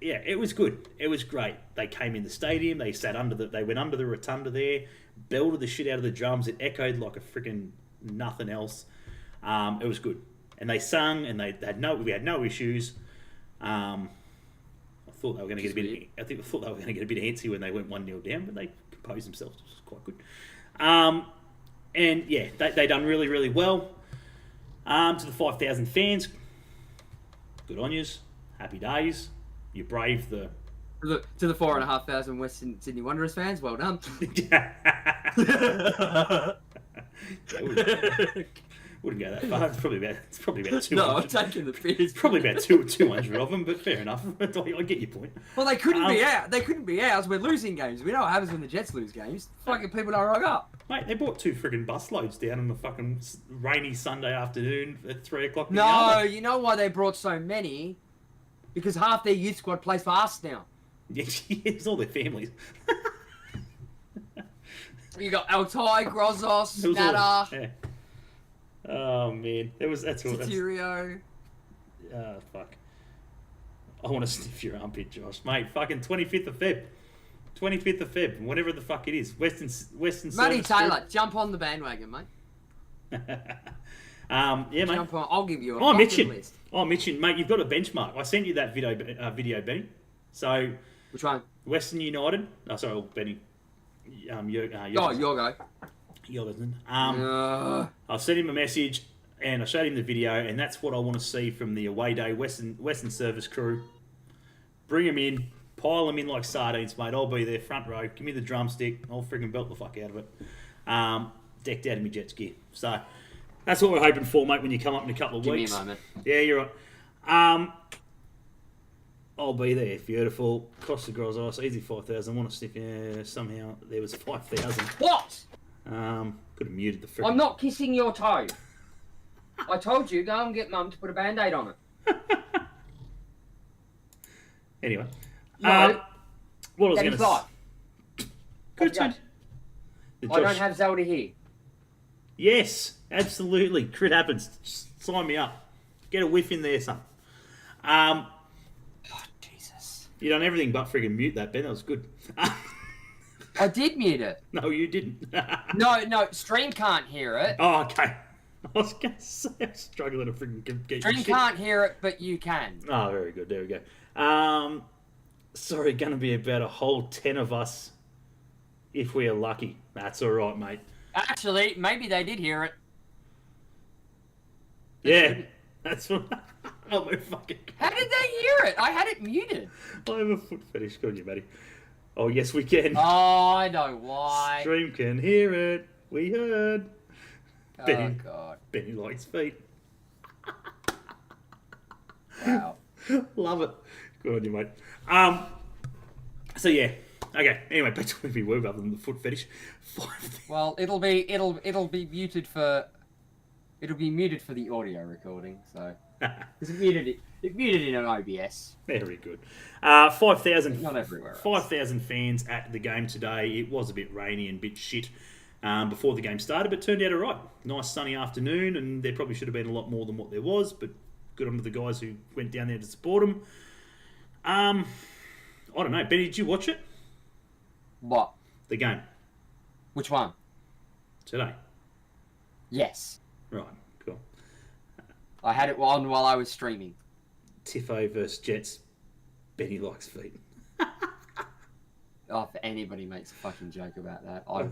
It was good. It was great. They came in the stadium. They went under the rotunda there, belted the shit out of the drums. It echoed like a freaking nothing else. It was good. And they sung, and we had no issues. I thought they were going to get a bit antsy when they went 1-0 down, but they composed themselves, which was quite good. And yeah, they done really, really well. To the 5,000 fans, good on yous. Happy days. You braved the. To the 4,500 Western Sydney Wanderers fans, well done. Wouldn't go that far. It's probably about 200. No, I'm taking the piss. It's probably about 200 of them, but fair enough. I get your point. Well, they couldn't be out. They couldn't be ours. We're losing games. We know what happens when the Jets lose games. Fucking people don't rock up. Mate, they brought 2 friggin' bus loads down on a fucking rainy Sunday afternoon at 3 o'clock in the No, afternoon. you know why they brought so many? Because half their youth squad plays for us now. Yeah, it's all their families. You got Altai, Grozos, Natta, Yeah. Oh man, that's all. Soterio. Oh fuck! I want to sniff your armpit, Josh, mate. Fucking 25th of Feb, 25th of Feb, whatever the fuck it is. Western. Matty Taylor, jump on the bandwagon, mate. Yeah, mate. Jump on. I'll give you a fucking list. Mitchin, mate. You've got a benchmark. I sent you that video, Benny. So. Which one? Western United. Oh, sorry, Benny. Your go. You're listening. I sent him a message and I showed him the video, and that's what I want to see from the away day Western service crew. Bring them in, pile them in like sardines, mate. I'll be there, front row. Give me the drumstick. I'll friggin' belt the fuck out of it. Decked out in my Jets gear. So that's what we're hoping for, mate. When you come up in a couple of weeks. Give me a moment. Yeah, you're right. I'll be there. Beautiful. Cost the Grozos. Easy 5,000. Want to sniff. Yeah, somehow there was 5,000. What? Could have muted the frick. I'm not kissing your toe. I told you, go and get Mum to put a band-aid on it. Anyway. No. What I was going to say. Good turn. I don't have Zelda here. Yes, absolutely. Crit happens. Sign me up. Get a whiff in there, son. God, Jesus. You done everything but friggin' mute that, Ben. That was good. I did mute it. No, you didn't. No, stream can't hear it. Oh, okay. I was going to say I'm struggling to friggin' get Stream can't hear it, but you can. Oh, very good. There we go. Sorry, going to be about a whole 10 of us if we are lucky. That's all right, mate. Actually, maybe they did hear it. Yeah, that's what. Oh my fucking. How did they hear it? I had it muted. I have a foot fetish. Good on you, buddy. Oh yes, we can. Oh, I know why. Stream can hear it. We heard. Oh Benny, God. Benny likes feet. Wow. Love it. Good on you, mate. So yeah. Okay. Anyway, back to where we were, other than the foot fetish. Well, it'll be muted for It'll be muted for the audio recording, so because it muted in an OBS. Very good. 5,000. Not everywhere. 5,000 fans at the game today. It was a bit rainy and a bit shit before the game started, but turned out all right. Nice sunny afternoon, and there probably should have been a lot more than what there was, but good on to the guys who went down there to support them. I don't know. Benny, did you watch it? What? The game. Which one? Today. Yes. Right, cool. I had it on while I was streaming. Tifo versus Jets. Benny likes feet. Oh, if anybody makes a fucking joke about that, I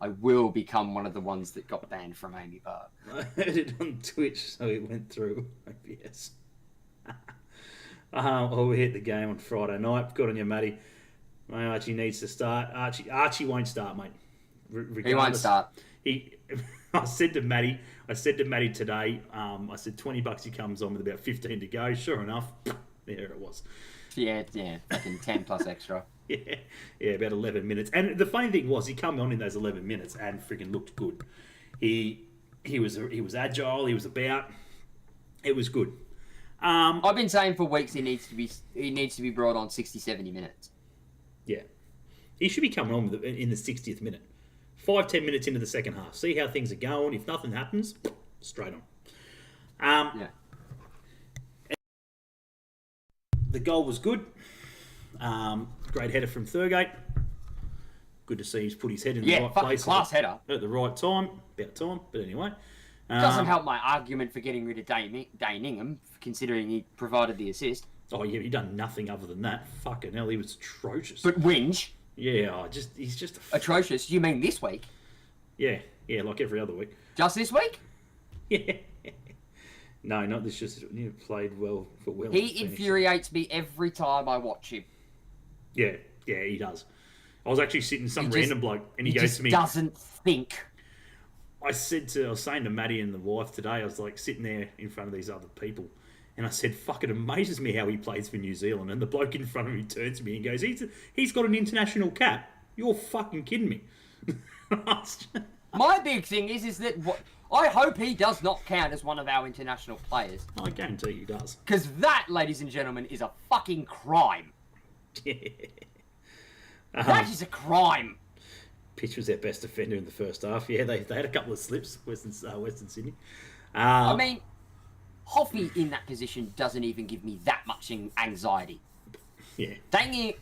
will become one of the ones that got banned from Amy Barr. I heard it on Twitch, so it went through. Yes. We hit the game on Friday night. Good on you, Matty. My Archie needs to start. Archie won't start, mate. He won't start. I said to Matty today, I said $20 he comes on with about 15 to go. Sure enough, there it was. Yeah, fucking 10 plus extra. Yeah, about 11 minutes. And the funny thing was, he came on in those 11 minutes and freaking looked good. He was agile. He was about. It was good. I've been saying for weeks he needs to be brought on 60, 70 minutes. Yeah, he should be coming on in the 60th minute. 5-10 minutes into the second half. See how things are going. If nothing happens, straight on. Yeah. The goal was good. Great header from Thurgate. Good to see he's put his head in the right place. Class header. At the right time. About time. But anyway. Doesn't help my argument for getting rid of Dane Ingham, considering he provided the assist. Oh, yeah, he done nothing other than that. Fucking hell, he was atrocious. But whinge. Yeah, he's just... Atrocious? You mean this week? Yeah, like every other week. Just this week? Yeah. No, not this. Just you played well for well. He infuriates me every time I watch him. Yeah, he does. I was actually sitting some random bloke, and he goes to me. Doesn't think. I was saying to Maddie and the wife today, I was like sitting there in front of these other people, and I said, "Fuck, it amazes me how he plays for New Zealand." And the bloke in front of me turns to me and goes, "He's got an international cap. You're fucking kidding me." My big thing is that I hope he does not count as one of our international players. I guarantee he does. Because that, ladies and gentlemen, is a fucking crime. Yeah. That is a crime. Pitch was their best defender in the first half. Yeah, they had a couple of slips, Western Sydney. I mean, Hoffy in that position doesn't even give me that much anxiety. Yeah. Dane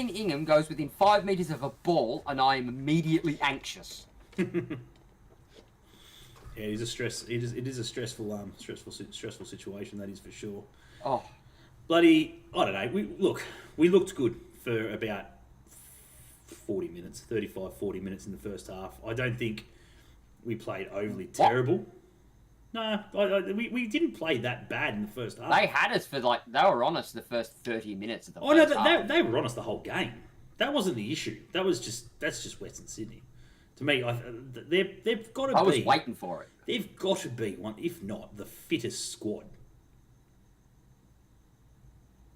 Ingham goes within 5 metres of a ball, and I am immediately anxious. Yeah, it is a stressful situation. That is for sure. Oh, bloody! I don't know. We looked good for about 40 minutes, 35-40 minutes in the first half. I don't think we played overly terrible. No, we didn't play that bad in the first half. They had us for they were on us the first 30 minutes of the first half. They were on us the whole game. That wasn't the issue. That's just Western Sydney. To me, they've got to be... I was waiting for it. They've got to be one, if not the fittest squad.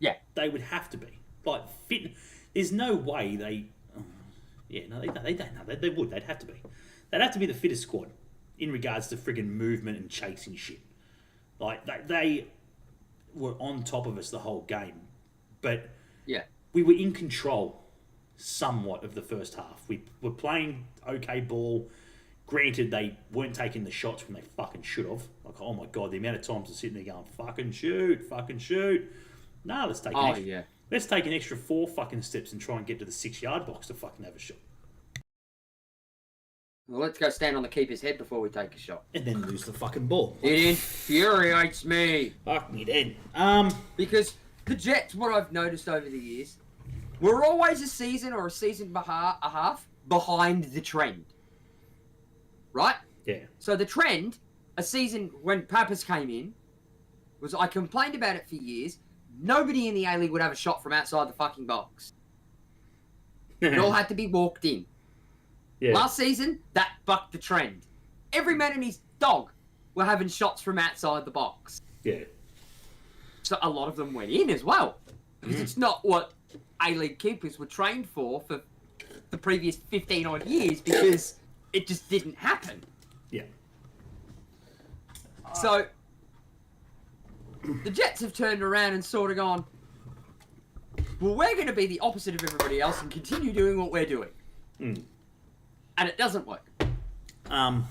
Yeah. They would have to be. Like, fit... There's no way they... They would. They'd have to be. They'd have to be the fittest squad in regards to friggin' movement and chasing shit. Like, they were on top of us the whole game. But yeah, we were in control somewhat of the first half. We were playing okay ball. Granted, they weren't taking the shots when they fucking should have. Like, oh my God, the amount of times they're sitting there going, fucking shoot. Nah, let's take Let's take an extra 4 fucking steps and try and get to the 6-yard box to fucking have a shot. Well, let's go stand on the keeper's head before we take a shot. And then lose the fucking ball. It infuriates me. Fuck me then. Because the Jets, what I've noticed over the years, we're always a season or a season a half behind the trend. Right? Yeah. So the trend, a season when Pappas came in, was I complained about it for years. Nobody in the A-League would have a shot from outside the fucking box. It all had to be walked in. Yeah. Last season, that bucked the trend. Every man and his dog were having shots from outside the box. Yeah. So a lot of them went in as well. Because it's not what A-League keepers were trained for the previous 15 odd years, because it just didn't happen. Yeah. So, the Jets have turned around and sort of gone, well, we're going to be the opposite of everybody else and continue doing what we're doing. Mm. And it doesn't work. Um,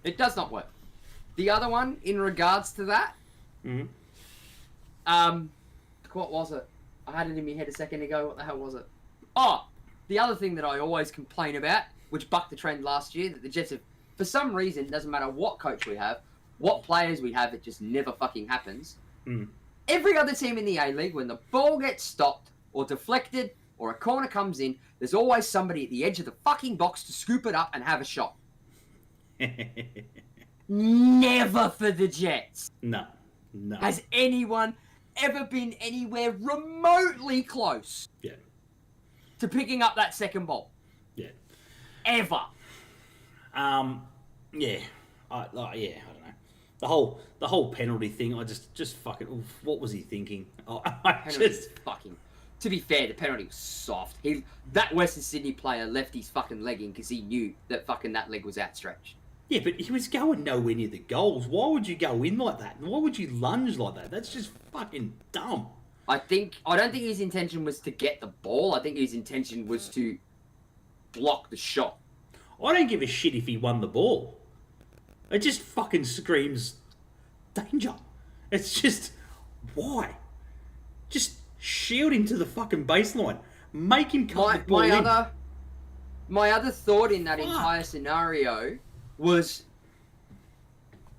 It does not work. The other one, in regards to that, mm. What was it? I had it in my head a second ago. What the hell was it? Oh, the other thing that I always complain about, which bucked the trend last year, that the Jets have, for some reason, doesn't matter what coach we have, what players we have, it just never fucking happens. Mm. Every other team in the A-League, when the ball gets stopped or deflected or a corner comes in, there's always somebody at the edge of the fucking box to scoop it up and have a shot. Never for the Jets. No. Has anyone ever been anywhere remotely close to picking up that second ball? Yeah. Ever. Yeah. I don't know. The whole penalty thing, I just fucking, what was he thinking? Fucking. To be fair, the penalty was soft. That Western Sydney player left his fucking leg in because he knew that fucking that leg was outstretched. Yeah, but he was going nowhere near the goals. Why would you go in like that? Why would you lunge like that? That's just fucking dumb. I don't think his intention was to get the ball. I think his intention was to block the shot. I don't give a shit if he won the ball. It just fucking screams danger. It's just, why? Just shield him to the fucking baseline. Make him cut the ball in. My other thought in that entire scenario was,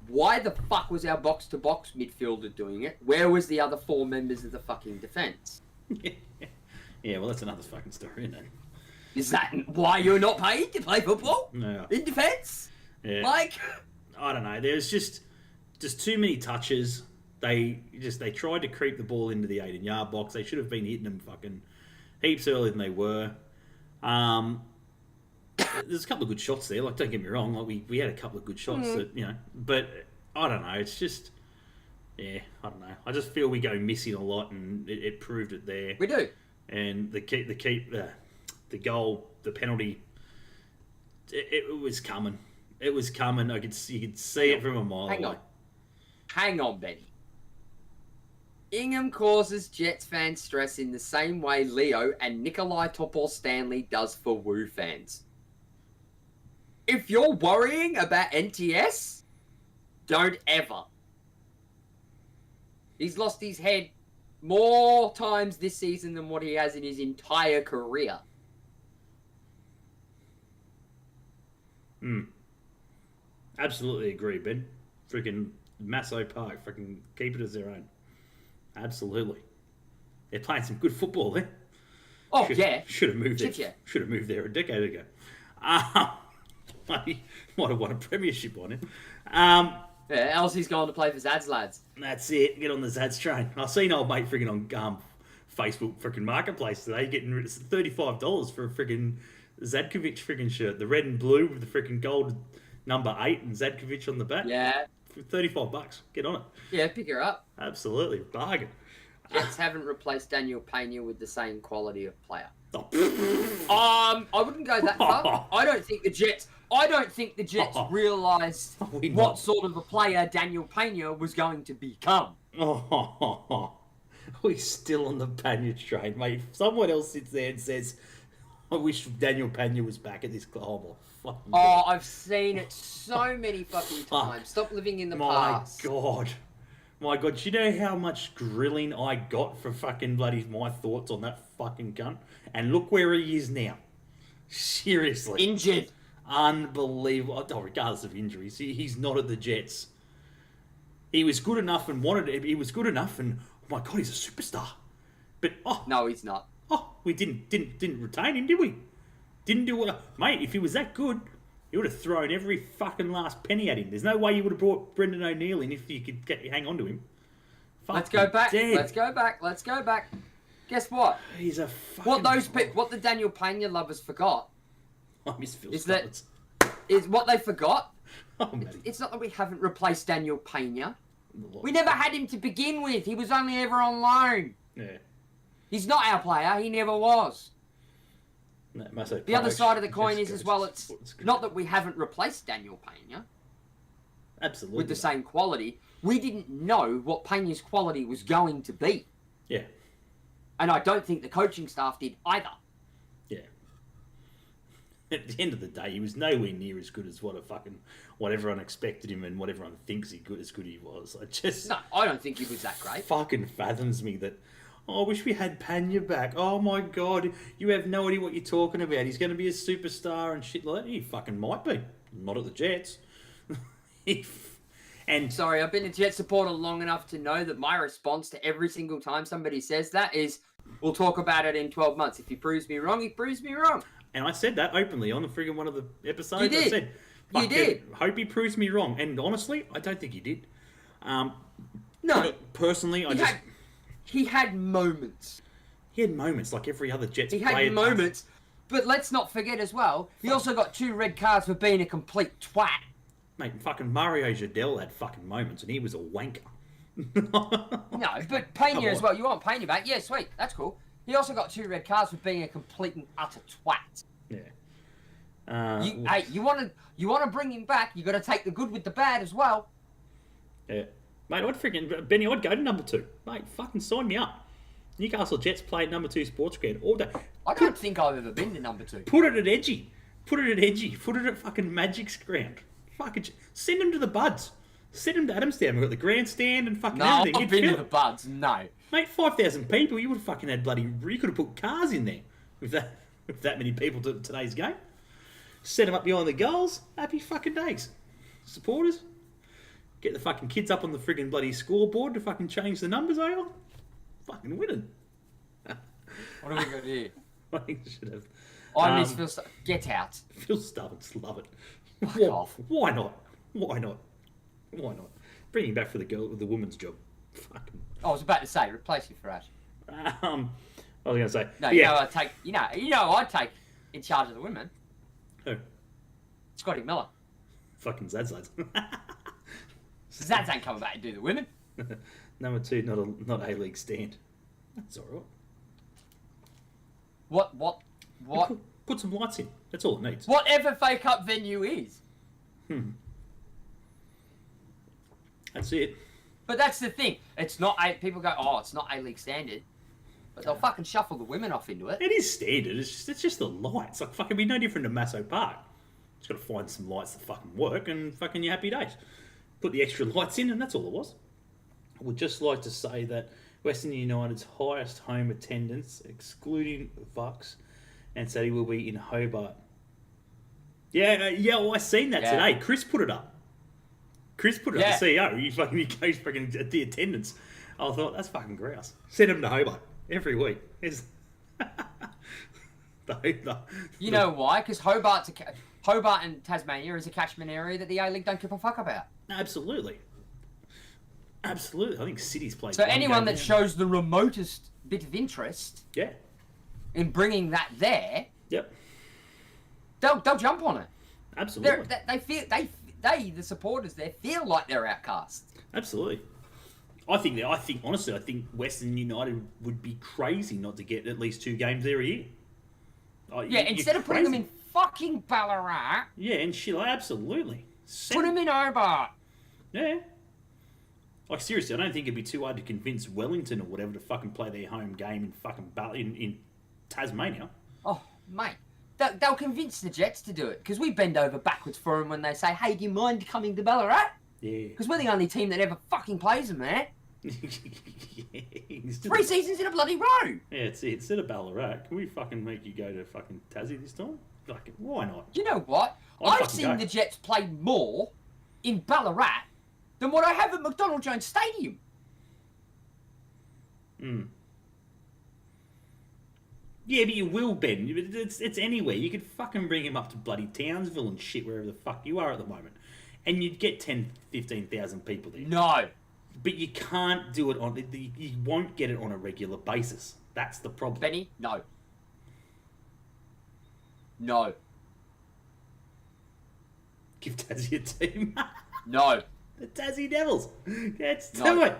why the fuck was our box-to-box midfielder doing it? Where was the other 4 members of the fucking defence? Yeah, well, that's another fucking story, isn't it? Is that why you're not paid to play football? No. In defence? Yeah. Like, I don't know. There's just too many touches. They tried to creep the ball into the 18-yard box. They should have been hitting them fucking heaps earlier than they were. There's a couple of good shots there. Like, don't get me wrong. Like, we had a couple of good shots that, but I don't know. It's just, I don't know. I just feel we go missing a lot, and it proved it there. we do. And the goal, the penalty, it was coming. It was coming. You could see it from a mile away. Hang on, Benny. Ingham causes Jets fans stress in the same way Leo and Nikolai Topor-Stanley does for Woo fans. If you're worrying about NTS, don't ever. He's lost his head more times this season than what he has in his entire career. Absolutely agree, Ben. Freaking Masso Park, freaking keep it as their own. Absolutely. They're playing some good football there. Oh, Should have moved there. Yeah. Should have moved there a decade ago. Might have won a premiership on him. Elsie's going to play for Zad's lads. That's it. Get on the Zads train. I've seen old mate freaking on Facebook freaking Marketplace today getting $35 for a freaking Zadkovic freaking shirt. The red and blue with the freaking gold number 8 and Zadkovic on the back. Yeah. For $35. Get on it. Yeah, pick her up. Absolutely. Bargain. Jets haven't replaced Daniel Pena with the same quality of player. Oh. I wouldn't go that far. I don't think the Jets realised what sort of a player Daniel Pena was going to become. We're still on the Pena train, mate. If someone else sits there and says, I wish Daniel Pena was back at this club. I've seen it so many fucking times. Stop living in the past. My God, do you know how much grilling I got for fucking bloody my thoughts on that fucking cunt? And look where he is now. Seriously. Injured. Unbelievable. Oh, regardless of injuries, he's not at the Jets. He was good enough and wanted it. He was good enough and, oh my God, he's a superstar. But, no, he's not. We didn't retain him, did we? Didn't do what... Mate, if he was that good, you would have thrown every fucking last penny at him. There's no way you would have brought Brendan O'Neill in if you could hang on to him. Let's go back. Let's go back. Guess what? He's a fucking... What the Daniel Pena lovers forgot... I miss Phil Is what they forgot. Oh, it's not that we haven't replaced Daniel Pena. We never had him to begin with. He was only ever on loan. Yeah. He's not our player. He never was. No, the other side of the coin is as well, it's not that we haven't replaced Daniel Pena. Absolutely. with the same quality. We didn't know what Pena's quality was going to be. Yeah. And I don't think the coaching staff did either. Yeah. At the end of the day, he was nowhere near as good as what everyone expected him and what everyone thinks as good he was. No, I don't think he was that great. Fucking fathoms me that. Oh, I wish we had Pena back. Oh my god, you have no idea what you're talking about. He's going to be a superstar and shit like that. He fucking might be. Not at the Jets. And sorry, I've been a Jet supporter long enough to know that my response to every single time somebody says that is, we'll talk about it in 12 months. If he proves me wrong, he proves me wrong. And I said that openly on the friggin' one of the episodes. You did. I said, you did. Hope he proves me wrong. And honestly, I don't think he did. No. Personally, he had moments. He had moments like every other Jets player. He had moments. But let's not forget as well, he also got 2 red cards for being a complete twat. Mate, fucking Mario Jardel had fucking moments, and he was a wanker. No, but Pena as well. You want Pena back? Yeah, sweet. That's cool. He also got 2 red cards for being a complete and utter twat. Yeah. You want to bring him back, you got to take the good with the bad as well. Yeah. Mate, Benny, I'd go to number 2. Mate, fucking sign me up. Newcastle Jets played number 2 sports ground all day. I don't think I've ever been to number 2. Put it at Edgy. Put it at fucking Magic's ground. Fucking send him to the Buds. Send him to Adamstown. We've got the grandstand and fucking everything. No, I've been to the Buds. No. Mate, 5,000 people. You would have fucking had you could have put cars in there with that many people to today's game. Set them up behind the goals. Happy fucking days. Supporters. Get the fucking kids up on the friggin' bloody scoreboard to fucking change the numbers over. Fucking winning. What have we got here? I think I should have. I miss Phil Stubbins. Get out. Phil Stubbins, love it. Fuck off. Why not? Bring him back for the woman's job. Fucking. I was about to say, replace you for Ash. I was going to say. No, yeah. I'd take in charge of the women. Who? Scotty Miller. Fucking Zaz. Zaz ain't coming back to do the women. Number 2, not A-League stand. That's alright. What? Put some lights in. That's all it needs. Whatever fake up venue is. That's it. But that's the thing. It's not people go, oh, it's not A-League standard. But they'll fucking shuffle the women off into it. It is standard. It's just the lights. Like, fucking be no different to Masso Park. Just got to find some lights that fucking work and fucking your happy days. Put the extra lights in and that's all it was. I would just like to say that Western United's highest home attendance, excluding the Bucks, and said he will be in Hobart. Yeah, well, I seen that today. Chris put it up. The CEO. He goes fucking at the attendance. I thought, that's fucking grouse. Send him to Hobart every week. You know why? Because Hobart and Tasmania is a catchment area that the A-League don't give a fuck about. Absolutely. I think City's played. So anyone that shows the remotest bit of interest, in bringing that there, they'll jump on it. Absolutely. The supporters there feel like they're outcasts. Absolutely. I think honestly, Western United would be crazy not to get at least 2 games there a year. Instead of putting them in fucking Ballarat. Yeah, and shit, absolutely. Put them in Hobart. Yeah. Like, seriously, I don't think it'd be too hard to convince Wellington or whatever to fucking play their home game in fucking in Tasmania. Oh, mate. They'll convince the Jets to do it, because we bend over backwards for them when they say, hey, do you mind coming to Ballarat? Yeah. Because we're the only team that ever fucking plays them there. 3 seasons in a bloody row. Yeah, it's it. Instead of Ballarat, can we fucking make you go to fucking Tassie this time? Fucking, why not? You know what? I've seen the Jets play more in Ballarat than what I have at McDonald Jones Stadium. Yeah, but you will, Ben. It's anywhere. You could fucking bring him up to bloody Townsville and shit, wherever the fuck you are at the moment. And you'd get 10, 15,000 people there. No. But you can't do it you won't get it on a regular basis. That's the problem. Benny, no. No. Give Tassie a team. No. The Tassie Devils. Let's do it.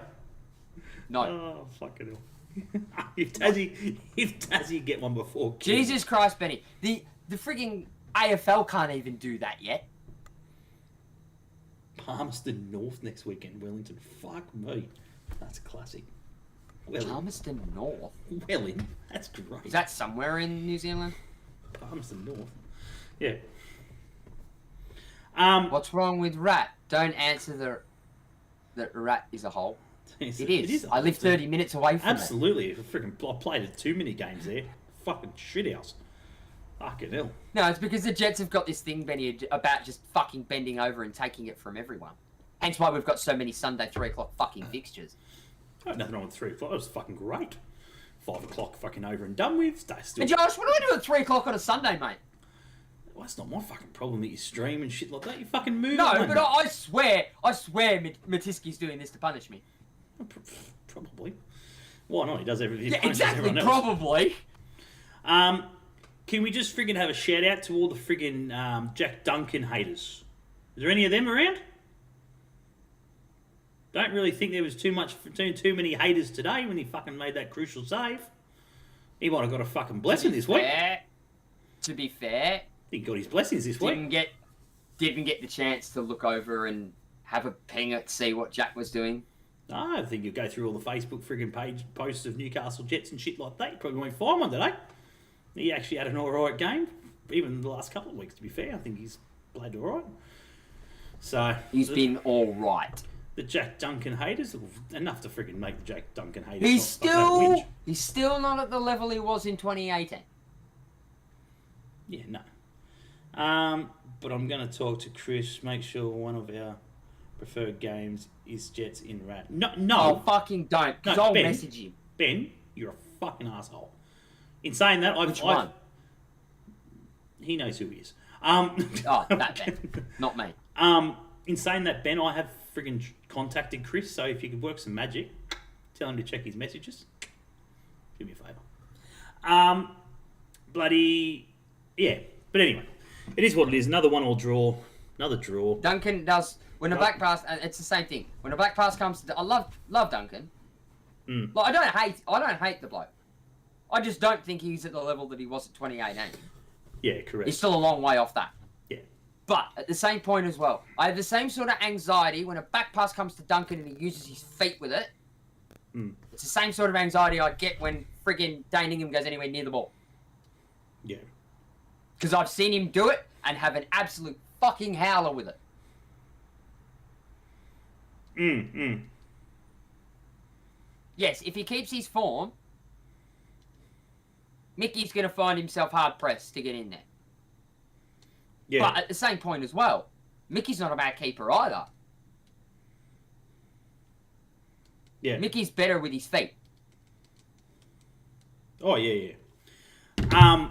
No. Oh, fucking hell. If Tassie get one before Jesus Christ, Benny. The frigging AFL can't even do that yet. Palmerston North next weekend. Wellington. Fuck me. That's classic. Palmerston North? Welling. That's great. Is that somewhere in New Zealand? Palmerston North. Yeah. What's wrong with rat? Don't answer the rat is a hole. It is. I live 30 minutes away from Absolutely. I played at too many games there. Fucking shithouse. Fucking hell. No, it's because the Jets have got this thing, Benny, about just fucking bending over and taking it from everyone. Hence why we've got so many Sunday 3 o'clock fucking fixtures. I had nothing wrong with 3 o'clock. It was fucking great. 5 o'clock fucking over and done with. Still... And Josh, what do I do at 3 o'clock on a Sunday, mate? Well, that's not my fucking problem that you stream and shit like that. You fucking move No, on. but I swear Matiski's doing this to punish me. Probably. Why not? He does everything. Yeah, exactly, probably. Can we just friggin' have a shout out to all the friggin' Jack Duncan haters? Is there any of them around? Don't really think there was too many haters today when he fucking made that crucial save. He might have got a fucking blessing this week. To be fair, he got his blessings this week. Didn't get the chance to look over and have a ping at see what Jack was doing. No, I think you'll go through all the Facebook friggin' page posts of Newcastle Jets and shit like that. You probably won't find one today. He actually had an alright game, even the last couple of weeks, to be fair. I think he's played alright. So he's been alright. The Jack Duncan haters, enough to friggin' make the Jack Duncan haters. He's still not at the level he was in 2018. Yeah, no. But I'm going to talk to Chris, make sure one of our preferred games is Jets in Rat. No. Oh, fucking don't, because I'll message him. Ben, you're a fucking asshole. In saying that, Which one? He knows who he is. That Ben, not me. In saying that, Ben, I have friggin' contacted Chris, so if you could work some magic, tell him to check his messages. Do me a favour. Bloody... Yeah. But anyway, it is what it is. Another 1-1 draw. Another draw. Duncan does... When a back pass... It's the same thing. When a back pass comes to... I love Duncan. Like, I don't hate the bloke. I just don't think he's at the level that he was at 2018. Yeah, correct. He's still a long way off that. Yeah. But at the same point as well, I have the same sort of anxiety when a back pass comes to Duncan and he uses his feet with it. It's the same sort of anxiety I get when friggin' Dane Ingham goes anywhere near the ball. Yeah. Because I've seen him do it and have an absolute fucking howler with it. Yes, if he keeps his form, Mickey's going to find himself hard-pressed to get in there. Yeah. But at the same point as well, Mickey's not a bad keeper either. Yeah. Mickey's better with his feet. Oh, yeah. What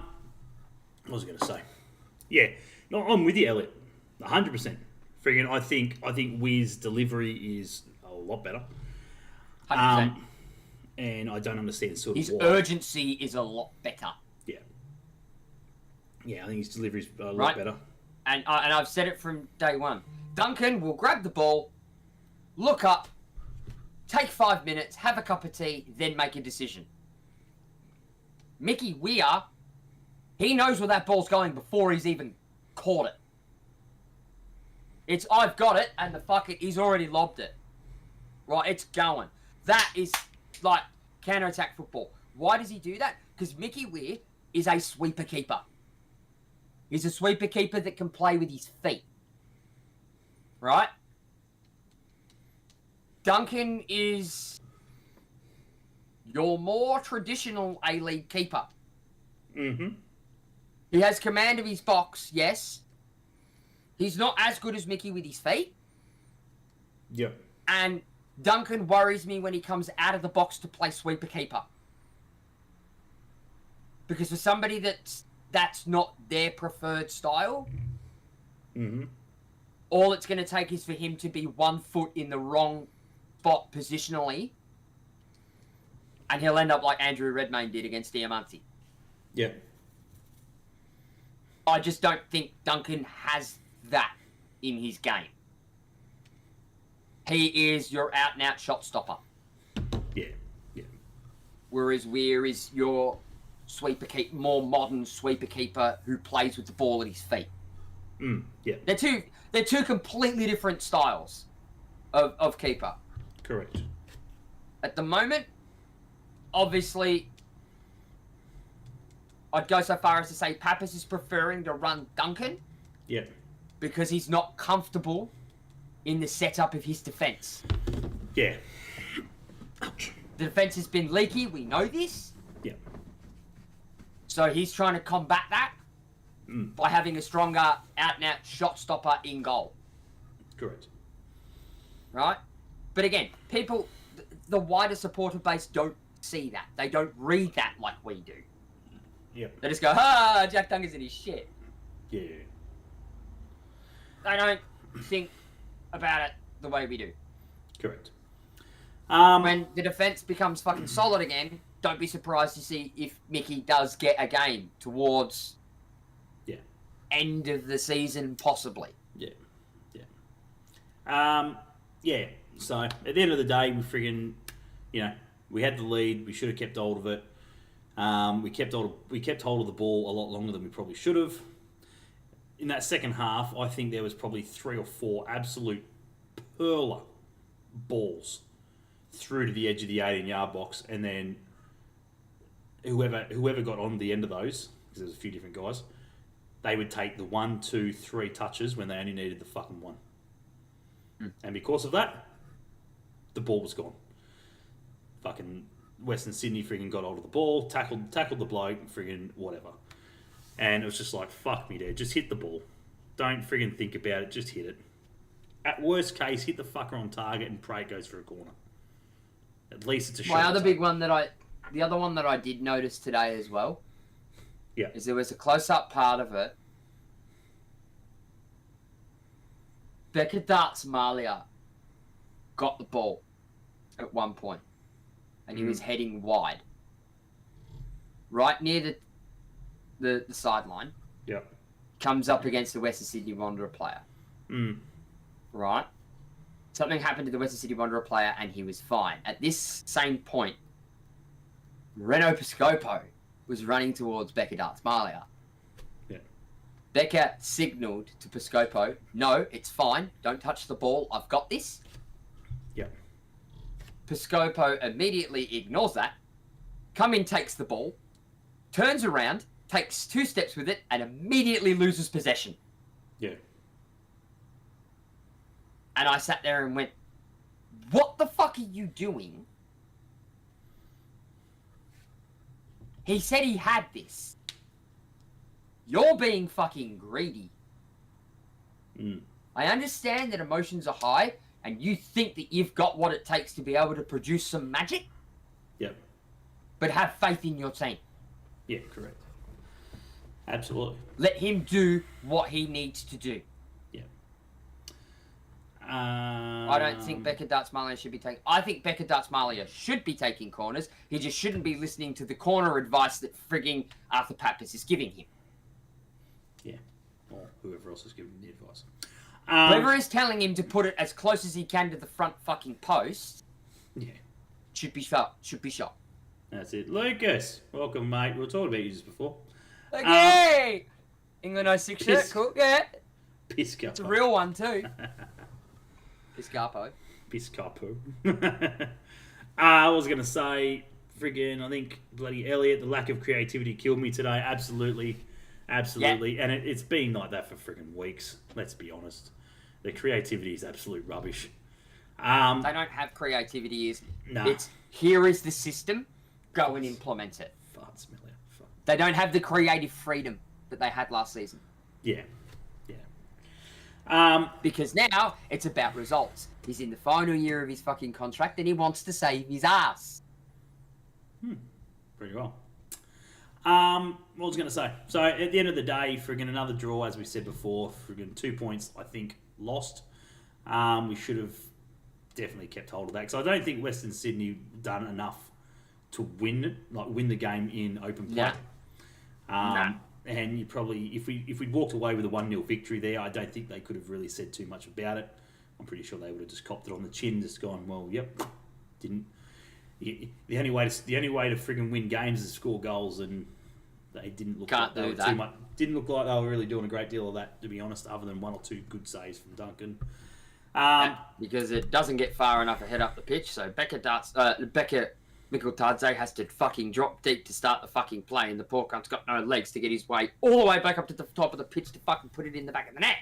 was I going to say? Yeah. No, I'm with you, Elliot. 100%. Friggin', I think Wiz's delivery is a lot better. 100%. And I don't understand sort of his urgency is a lot better. Yeah. Yeah, I think his delivery's a lot better. And I've said it from day one. Duncan will grab the ball, look up, take 5 minutes, have a cup of tea, then make a decision. Mickey Weir, he knows where that ball's going before he's even caught it. It's, I've got it, and he's already lobbed it. Right, it's going. That is, like, counter-attack football. Why does he do that? Because Mickey Weir is a sweeper keeper. He's a sweeper keeper that can play with his feet. Right? Duncan is your more traditional A-League keeper. He has command of his box, yes. He's not as good as Mickey with his feet. Yeah. And Duncan worries me when he comes out of the box to play sweeper keeper. Because for somebody that's not their preferred style, all it's going to take is for him to be 1 foot in the wrong spot positionally, and he'll end up like Andrew Redmayne did against Diamante. Yeah. I just don't think Duncan has that in his game. He is your out-and-out shot stopper. Yeah. Whereas Weir is your sweeper keeper, more modern sweeper keeper who plays with the ball at his feet. Yeah. They're two completely different styles of keeper. Correct. At the moment, obviously, I'd go so far as to say Pappas is preferring to run Duncan. Yeah. Because he's not comfortable in the setup of his defence. Yeah. The defence has been leaky, we know this. Yeah. So he's trying to combat that by having a stronger out-and-out shot stopper in goal. Correct. Right? But again, people, the wider supporter base don't see that. They don't read that like we do. Yeah. They just go, Jack Duncan's in his shit. Yeah. They don't think about it the way we do. Correct. When the defence becomes fucking solid again, don't be surprised to see if Mickey does get a game towards end of the season, possibly. Yeah. Yeah. So, at the end of the day, we friggin', we had the lead. We should have kept hold of it. We kept hold of the ball a lot longer than we probably should have. In that second half, I think there was probably 3 or 4 absolute perler balls through to the edge of the 18-yard box, and then whoever got on the end of those, because there was a few different guys, they would take the 1, 2, 3 touches when they only needed the fucking one. And because of that, the ball was gone. Fucking Western Sydney friggin' got hold of the ball, tackled the bloke, friggin' whatever. And it was just like, fuck me, dude. Just hit the ball. Don't friggin' think about it. Just hit it. At worst case, hit the fucker on target and pray it goes for a corner. At least it's a shot. The other one that I did notice today as well, yeah, is there was a close-up part of it. Becca Darts Malia got the ball at one point, and he was heading wide, right near the sideline. Yep. Comes up against the Western Sydney Wanderer player. Right? Something happened to the Western Sydney Wanderer player and he was fine. At this same point, Reno Piscopo was running towards Becca Darts Malia. Yeah. Becca signalled to Piscopo, no, it's fine. Don't touch the ball. I've got this. Yeah. Piscopo immediately ignores that. Takes the ball, turns around, takes 2 steps with it, and immediately loses possession. Yeah. And I sat there and went, what the fuck are you doing? He said he had this. You're being fucking greedy. I understand that emotions are high, and you think that you've got what it takes to be able to produce some magic. Yep. But have faith in your team. Yeah, correct. Absolutely. Let him do what he needs to do. Yeah. I don't think Becca Darts Malia should be taking... I think Becca Darts Malia should be taking corners. He just shouldn't be listening to the corner advice that frigging Arthur Pappas is giving him. Yeah. Or whoever else is giving him the advice. Whoever is telling him to put it as close as he can to the front fucking post... Yeah. Should be shot. Should be shot. That's it. Lucas, welcome, mate. We were talking about you just before. Okay! England 06 shirt, cool. Yeah. Piscopo. It's a real one, too. Piscopo. I was going to say, friggin', I think bloody Elliot, the lack of creativity killed me today. Absolutely. Yeah. And it's been like that for friggin' weeks. Let's be honest. The creativity is absolute rubbish. They don't have creativity. Nah. It's, here is the system, go and implement it. Fart smelly. They don't have the creative freedom that they had last season. Yeah. Because now it's about results. He's in the final year of his fucking contract and he wants to save his ass. Pretty well. What was I going to say? So at the end of the day, friggin' another draw, as we said before. Friggin' 2 points, I think, lost. We should have definitely kept hold of that because I don't think Western Sydney done enough to win the game in open play. And you probably, if we'd walked away with a 1-0 victory there, I don't think they could have really said too much about it. I'm pretty sure they would have just copped it on the chin, just gone, well, yep, didn't. The only way to friggin' win games is score goals, and They didn't look Can't like they do were that. too much. Didn't look like they were really doing a great deal of that, to be honest, other than 1 or 2 good saves from Duncan. Because it doesn't get far enough ahead up the pitch, so Becca Mikkeltadze has to fucking drop deep to start the fucking play, and the poor cunt's got no legs to get his way all the way back up to the top of the pitch to fucking put it in the back of the net.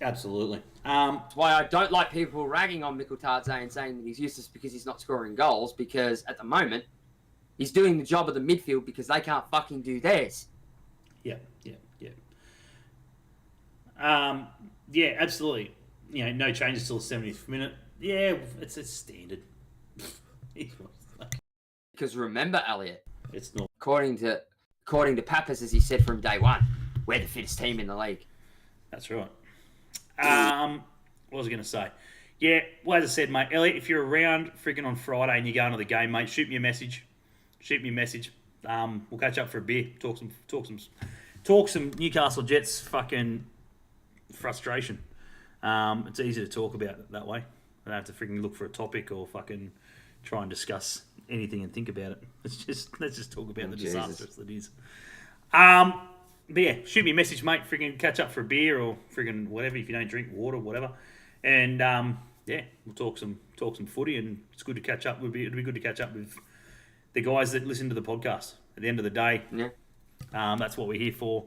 Absolutely. That's why I don't like people ragging on Mikkeltadze and saying that he's useless because he's not scoring goals, because at the moment, he's doing the job of the midfield because they can't fucking do theirs. Yeah. Yeah, absolutely. You know, no changes till the 70th minute. Yeah, it's a standard. Because remember, Elliot, It's not. according to Pappas, as he said from day one, we're the fittest team in the league. That's right. What was I going to say? Yeah, well, as I said, mate, Elliot, if you're around freaking on Friday and you're going to the game, mate, shoot me a message. We'll catch up for a beer. Talk some Newcastle Jets fucking frustration. It's easy to talk about it that way. I don't have to freaking look for a topic or fucking try and discuss anything and think about it. Let's just talk about the disaster that is. But yeah, shoot me a message, mate. Freaking catch up for a beer or freaking whatever. If you don't drink water, whatever. And yeah, we'll talk some footy, and it's good to catch up. It'll be good to catch up with the guys that listen to the podcast. At the end of the day, that's what we're here for,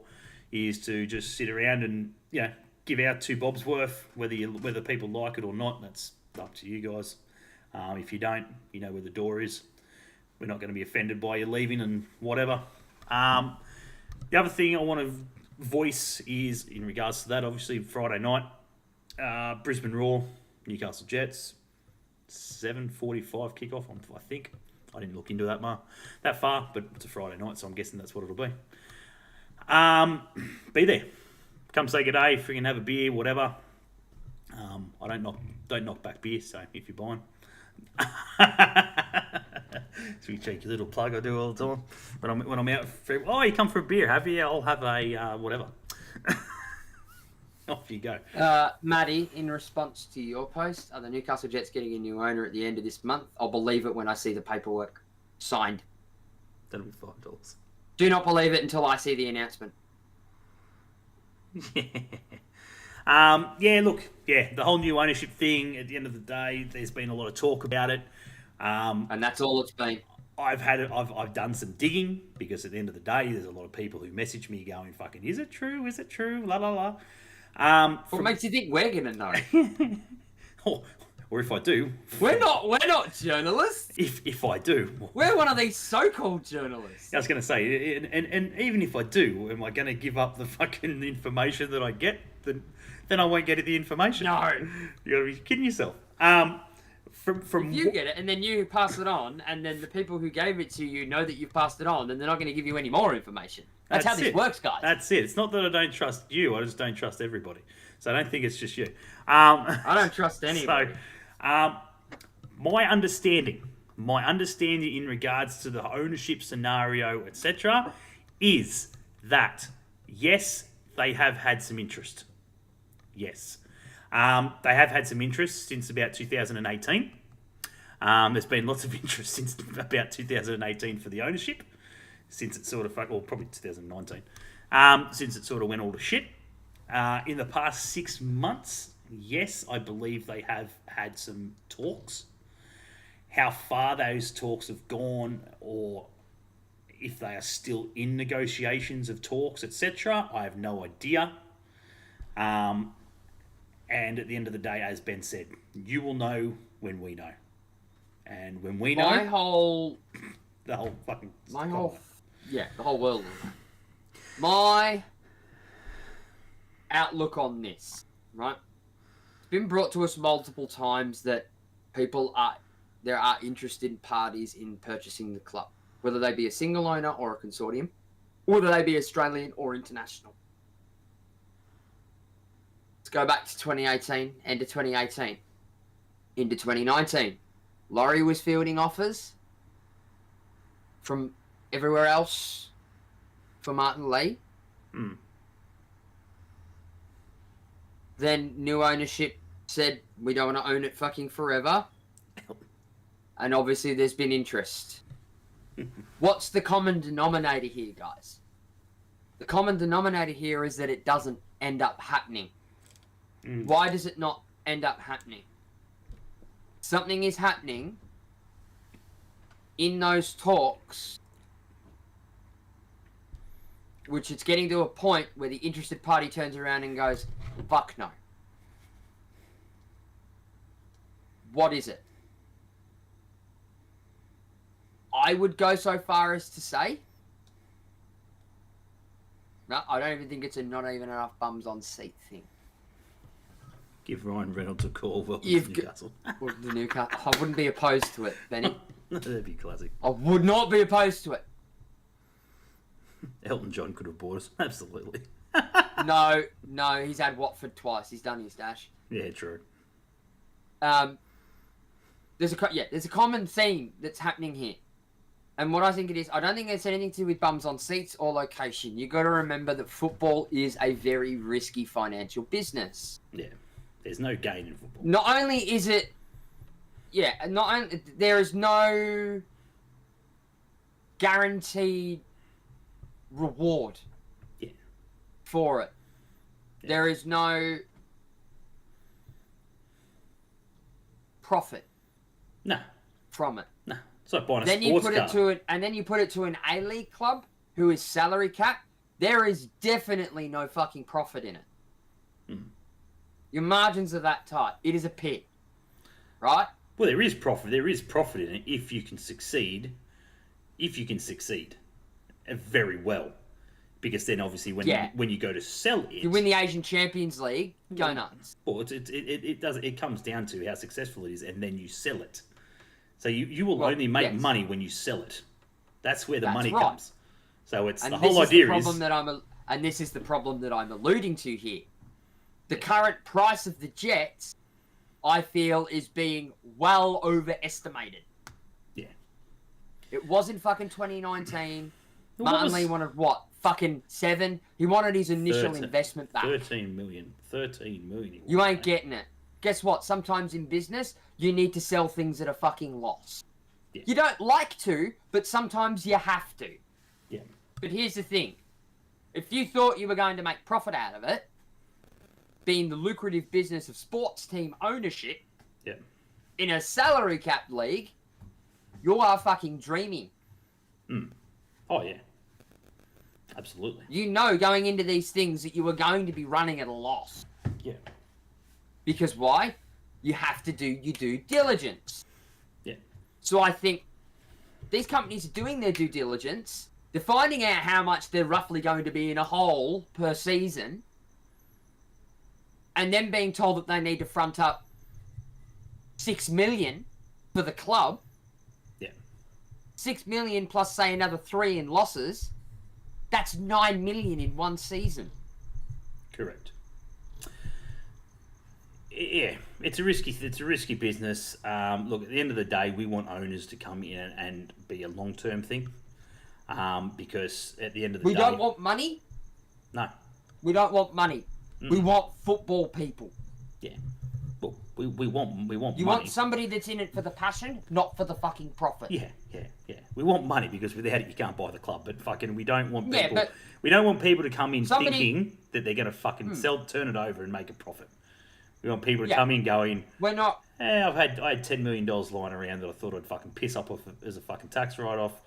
is to just sit around and give out 2 bobs worth. Whether people like it or not, that's up to you guys. If you don't, you know where the door is. We're not going to be offended by you leaving and whatever. The other thing I want to voice is in regards to that, obviously Friday night, Brisbane Roar, Newcastle Jets, 7:45 kickoff, I think. I didn't look into that far, but it's a Friday night, so I'm guessing that's what it'll be. Be there. Come say good day, freaking have a beer, whatever. I don't knock back beer, so if you're buying. It's a cheeky little plug I do all the time. But when I'm out for, oh, you come for a beer, have you? I'll have a whatever. Off you go. Maddie, in response to your post, are the Newcastle Jets getting a new owner at the end of this month? I'll believe it when I see the paperwork signed. That'll be $5. Do not believe it until I see the announcement. The whole new ownership thing, at the end of the day, there's been a lot of talk about it. And that's all it's been. I've done some digging, because at the end of the day, there's a lot of people who message me going, fucking, is it true? Is it true? La la la. What makes you think we're gonna know? Or if I do, we're not journalists. If I do, we're one of these so-called journalists. I was going to say, and even if I do, am I going to give up the fucking information that I get? Then I won't get the information. No, you got to be kidding yourself. From if you get it and then you pass it on, and then the people who gave it to you know that you've passed it on, then they're not going to give you any more information. That's how this works, guys. That's it. It's not that I don't trust you. I just don't trust everybody. So I don't think it's just you. I don't trust anybody. So, my understanding in regards to the ownership scenario, etc., is that yes, they have had some interest. Yes. They have had some interest since about 2018. There's been lots of interest since about 2018 for the ownership, since it sort of, or probably 2019, since it sort of went all to shit. In the past 6 months, yes, I believe they have had some talks. How far those talks have gone, or if they are still in negotiations of talks, etc., I have no idea. And at the end of the day, as Ben said, you will know when we know. And when we know... The whole world. My outlook on this, right? It's been brought to us multiple times that there are interested parties in purchasing the club, whether they be a single owner or a consortium, whether they be Australian or international. Let's go back to 2018, end of 2018. Into 2019. Laurie was fielding offers from everywhere else for Martin Lee. Then new ownership said, we don't want to own it fucking forever. And obviously there's been interest. What's the common denominator here, guys? The common denominator here is that it doesn't end up happening. Why does it not end up happening? Something is happening in those talks, which it's getting to a point where the interested party turns around and goes, fuck no. What is it? I would go so far as to say, no, I don't even think it's a not even enough bums on seat thing. Give Ryan Reynolds a call. Welcome You've to Newcastle. Well, the Newcastle. I wouldn't be opposed to it, Benny. That'd be classic. I would not be opposed to it. Elton John could have bought us. Absolutely. No, he's had Watford twice. He's done his dash. Yeah, true. There's a common theme that's happening here. And what I think it is, I don't think it's anything to do with bums on seats or location. You got to remember that football is a very risky financial business. Yeah. There's no gain in football. Not only is it, there is no guaranteed reward for it. Yeah. There is no profit from it. No. It's like buying a then sports you put car. It to it, and then you put it to an A-League club who is salary cap. There is definitely no fucking profit in it. Your margins are that tight. It is a pit, right? Well, there is profit. There is profit in it if you can succeed. If you can succeed very well, because then obviously when you go to sell it, you win the Asian Champions League, go nuts. Well, it comes down to how successful it is, and then you sell it. So you will only make money when you sell it. That's where the money comes. So it's the whole idea is. And this is the problem that I'm alluding to here. The current price of the Jets, I feel, is being well overestimated. Yeah. It was in fucking 2019. Martin Lee wanted what? Fucking 7? He wanted his initial investment back. 13 million. 13 million. You ain't getting it. Guess what? Sometimes in business, you need to sell things at a fucking loss. Yeah. You don't like to, but sometimes you have to. Yeah. But here's the thing. If you thought you were going to make profit out of it, being the lucrative business of sports team ownership, in a salary cap league, you are fucking dreaming. Oh, yeah. Absolutely. You know going into these things that you were going to be running at a loss. Yeah. Because why? You have to do your due diligence. Yeah. So I think these companies are doing their due diligence. They're finding out how much they're roughly going to be in a hole per season. And then being told that they need to front up $6 million for the club. Yeah. $6 million plus, say, another 3 in losses. That's $9 million in one season. Correct. Yeah, it's a risky business. Look, at the end of the day, we want owners to come in and be a long-term thing. Because at the end of the day, we don't want money. No, we don't want money. We want football people. Yeah. Well, we want You money. want somebody that's in it for the passion, not for the fucking profit. Yeah. We want money because without it you can't buy the club. But fucking we don't want people. We don't want people to come in thinking that they're going to fucking turn it over and make a profit. We want people to come in going, we're not. I had $10 million lying around that I thought I'd fucking piss up as a fucking tax write-off.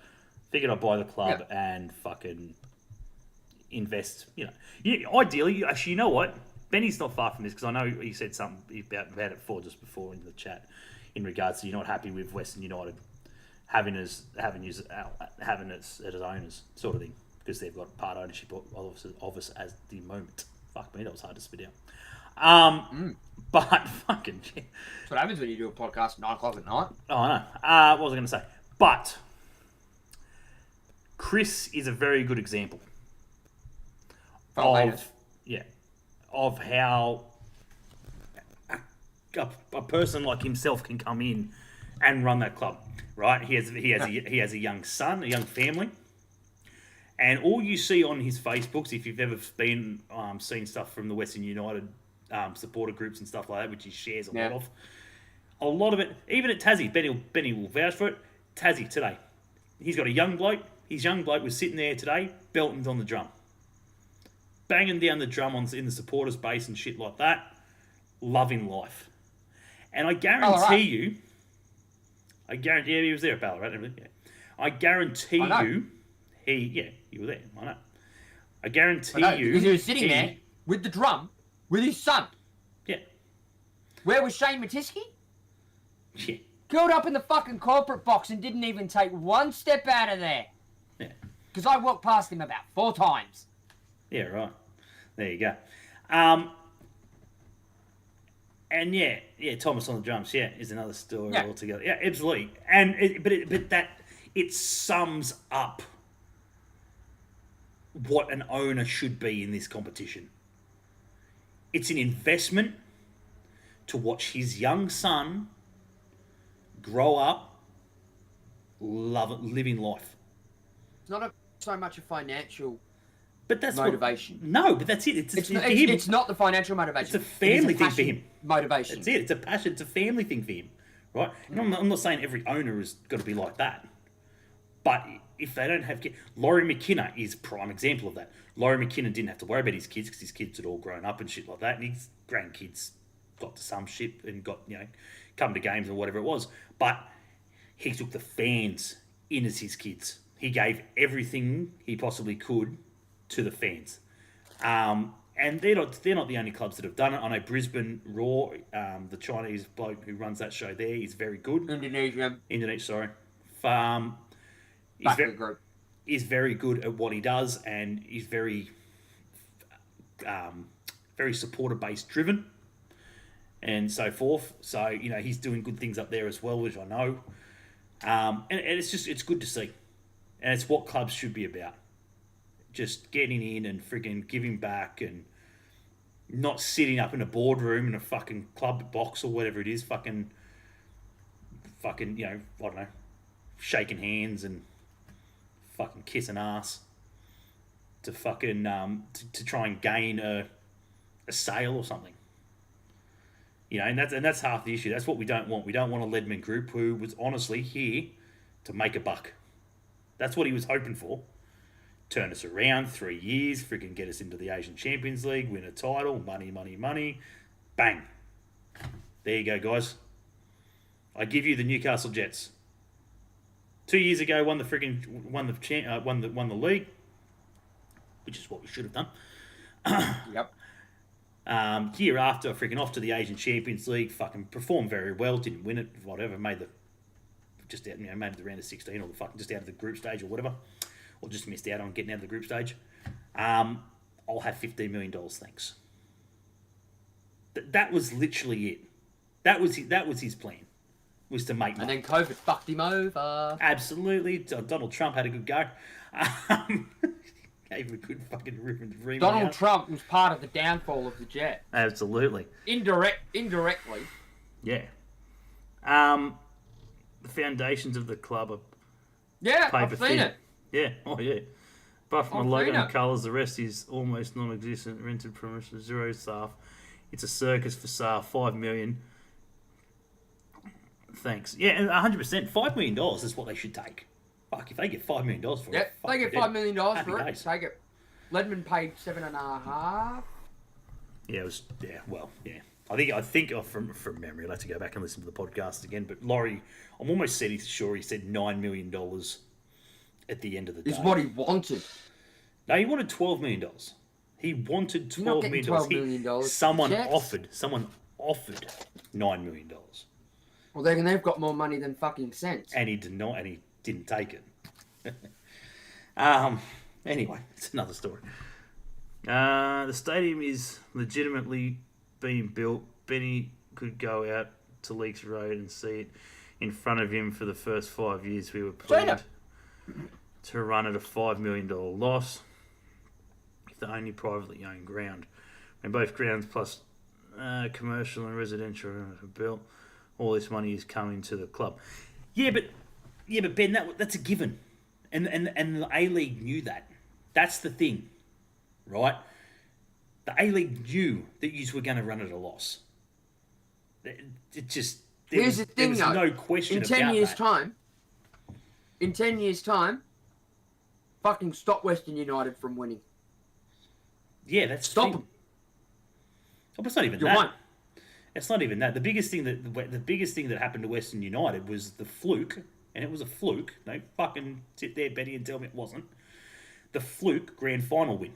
Figured I'd buy the club and fucking invest. Ideally, actually, you know what? Benny's not far from this because I know he said something about it just before in the chat in regards to you're not happy with Western United having us as owners sort of thing because they've got part ownership of us at the moment. Fuck me, that was hard to spit out. But fucking shit. That's what happens when you do a podcast at 9 o'clock at night. Oh, I know. What was I going to say? But Chris is a very good example of how a person like himself can come in and run that club, right? He has a young son, a young family, and all you see on his Facebooks, if you've ever been seen stuff from the Western United supporter groups and stuff like that, which he shares a lot of it, even at Tassie, Benny will vouch for it. Tassie today, he's got a young bloke. His young bloke was sitting there today, belting on the drum. banging down the drum in the supporters base and shit like that, loving life. And I guarantee yeah, he was there at Ballarat. Yeah. I guarantee you, you were there. I know. I guarantee you, because he was sitting there with the drum with his son. Yeah. Where was Shane Matisky? Yeah. Curled up in the fucking corporate box and didn't even take one step out of there. Yeah. Because I walked past him about 4 times. Yeah, right. There you go. And yeah, Thomas on the drums, is another story altogether. Yeah, absolutely. And it sums up what an owner should be in this competition. It's an investment to watch his young son grow up, living life. It's not so much a financial that's motivation. But that's it. It's not the financial motivation. It's a family thing for him. Motivation. That's it. It's a passion. It's a family thing for him, right? And I'm not saying every owner has got to be like that, but if they don't have kids, Laurie McKenna is a prime example of that. Laurie McKenna didn't have to worry about his kids because his kids had all grown up and shit like that, and his grandkids got to some shit and got come to games or whatever it was. But he took the fans in as his kids. He gave everything he possibly could to the fans. And they're not the only clubs that have done it. I know Brisbane Raw, the Chinese bloke who runs that show there, is very good. Indonesia, sorry. He's very good at what he does, and he's very supporter-based driven and so forth. So, he's doing good things up there as well, which I know. And it's good to see. And it's what clubs should be about. Just getting in and frigging giving back and not sitting up in a boardroom in a fucking club box or whatever it is, fucking, I don't know, shaking hands and fucking kissing ass to fucking, to try and gain a sale or something. And that's half the issue. That's what we don't want. We don't want a Ledman Group who was honestly here to make a buck. That's what he was hoping for. Turn us around 3 years, freaking get us into the Asian Champions League, win a title, money, money, money. Bang. There you go, guys. I give you the Newcastle Jets. 2 years ago, won the league, which is what we should have done. Yep. Year after, freaking off to the Asian Champions League, fucking performed very well, didn't win it, whatever, made the round of 16 or just out of the group stage or whatever, or just missed out on getting out of the group stage. I'll have $15 million, thanks. That was literally it. That was his plan, was to make money. And then COVID fucked him over. Absolutely. Donald Trump had a good go. Gave him a good fucking rip. Donald Trump was part of the downfall of the Jet. Absolutely. Indirectly. Yeah. The foundations of the club are I've seen it. Yeah. Oh, yeah. Apart from the logo and colours, the rest is almost non-existent. Rented premises, 0 staff. It's a circus for sale. $5 million. Thanks. Yeah, 100%. $5 million is what they should take. Fuck, if they get $5 million for it. Yep, they get $5 million for it. Take it. Ledman paid 7.5. Yeah, it was. Yeah, well, yeah. I think from memory, I'll have to go back and listen to the podcast again. But Laurie, I'm almost sure he said $9 million at the end of the day. Is what he wanted. No, he wanted $12 million. He wanted $12 million. Someone offered $9 million. Well, they've got more money than fucking sense. And he did not, and he didn't take it. Anyway, it's another story. The stadium is legitimately being built. Benny could go out to Leaks Road and see it in front of him for the first 5 years. We were planned to run at a $5 million loss if the only privately owned ground. And both grounds plus commercial and residential are built. All this money is coming to the club. Yeah, but Ben, that's a given, and the A-League knew that. That's the thing, right? The A-League knew that you were going to run at a loss. It just there was no question about that. In 10 years' time, fucking stop Western United from winning. Yeah, that's Stop them. Oh, but it's not even You that. won't. It's not even that. The biggest thing that happened to Western United was the fluke, and it was a fluke. Don't fucking sit there, Betty, and tell me it wasn't. The fluke grand final win.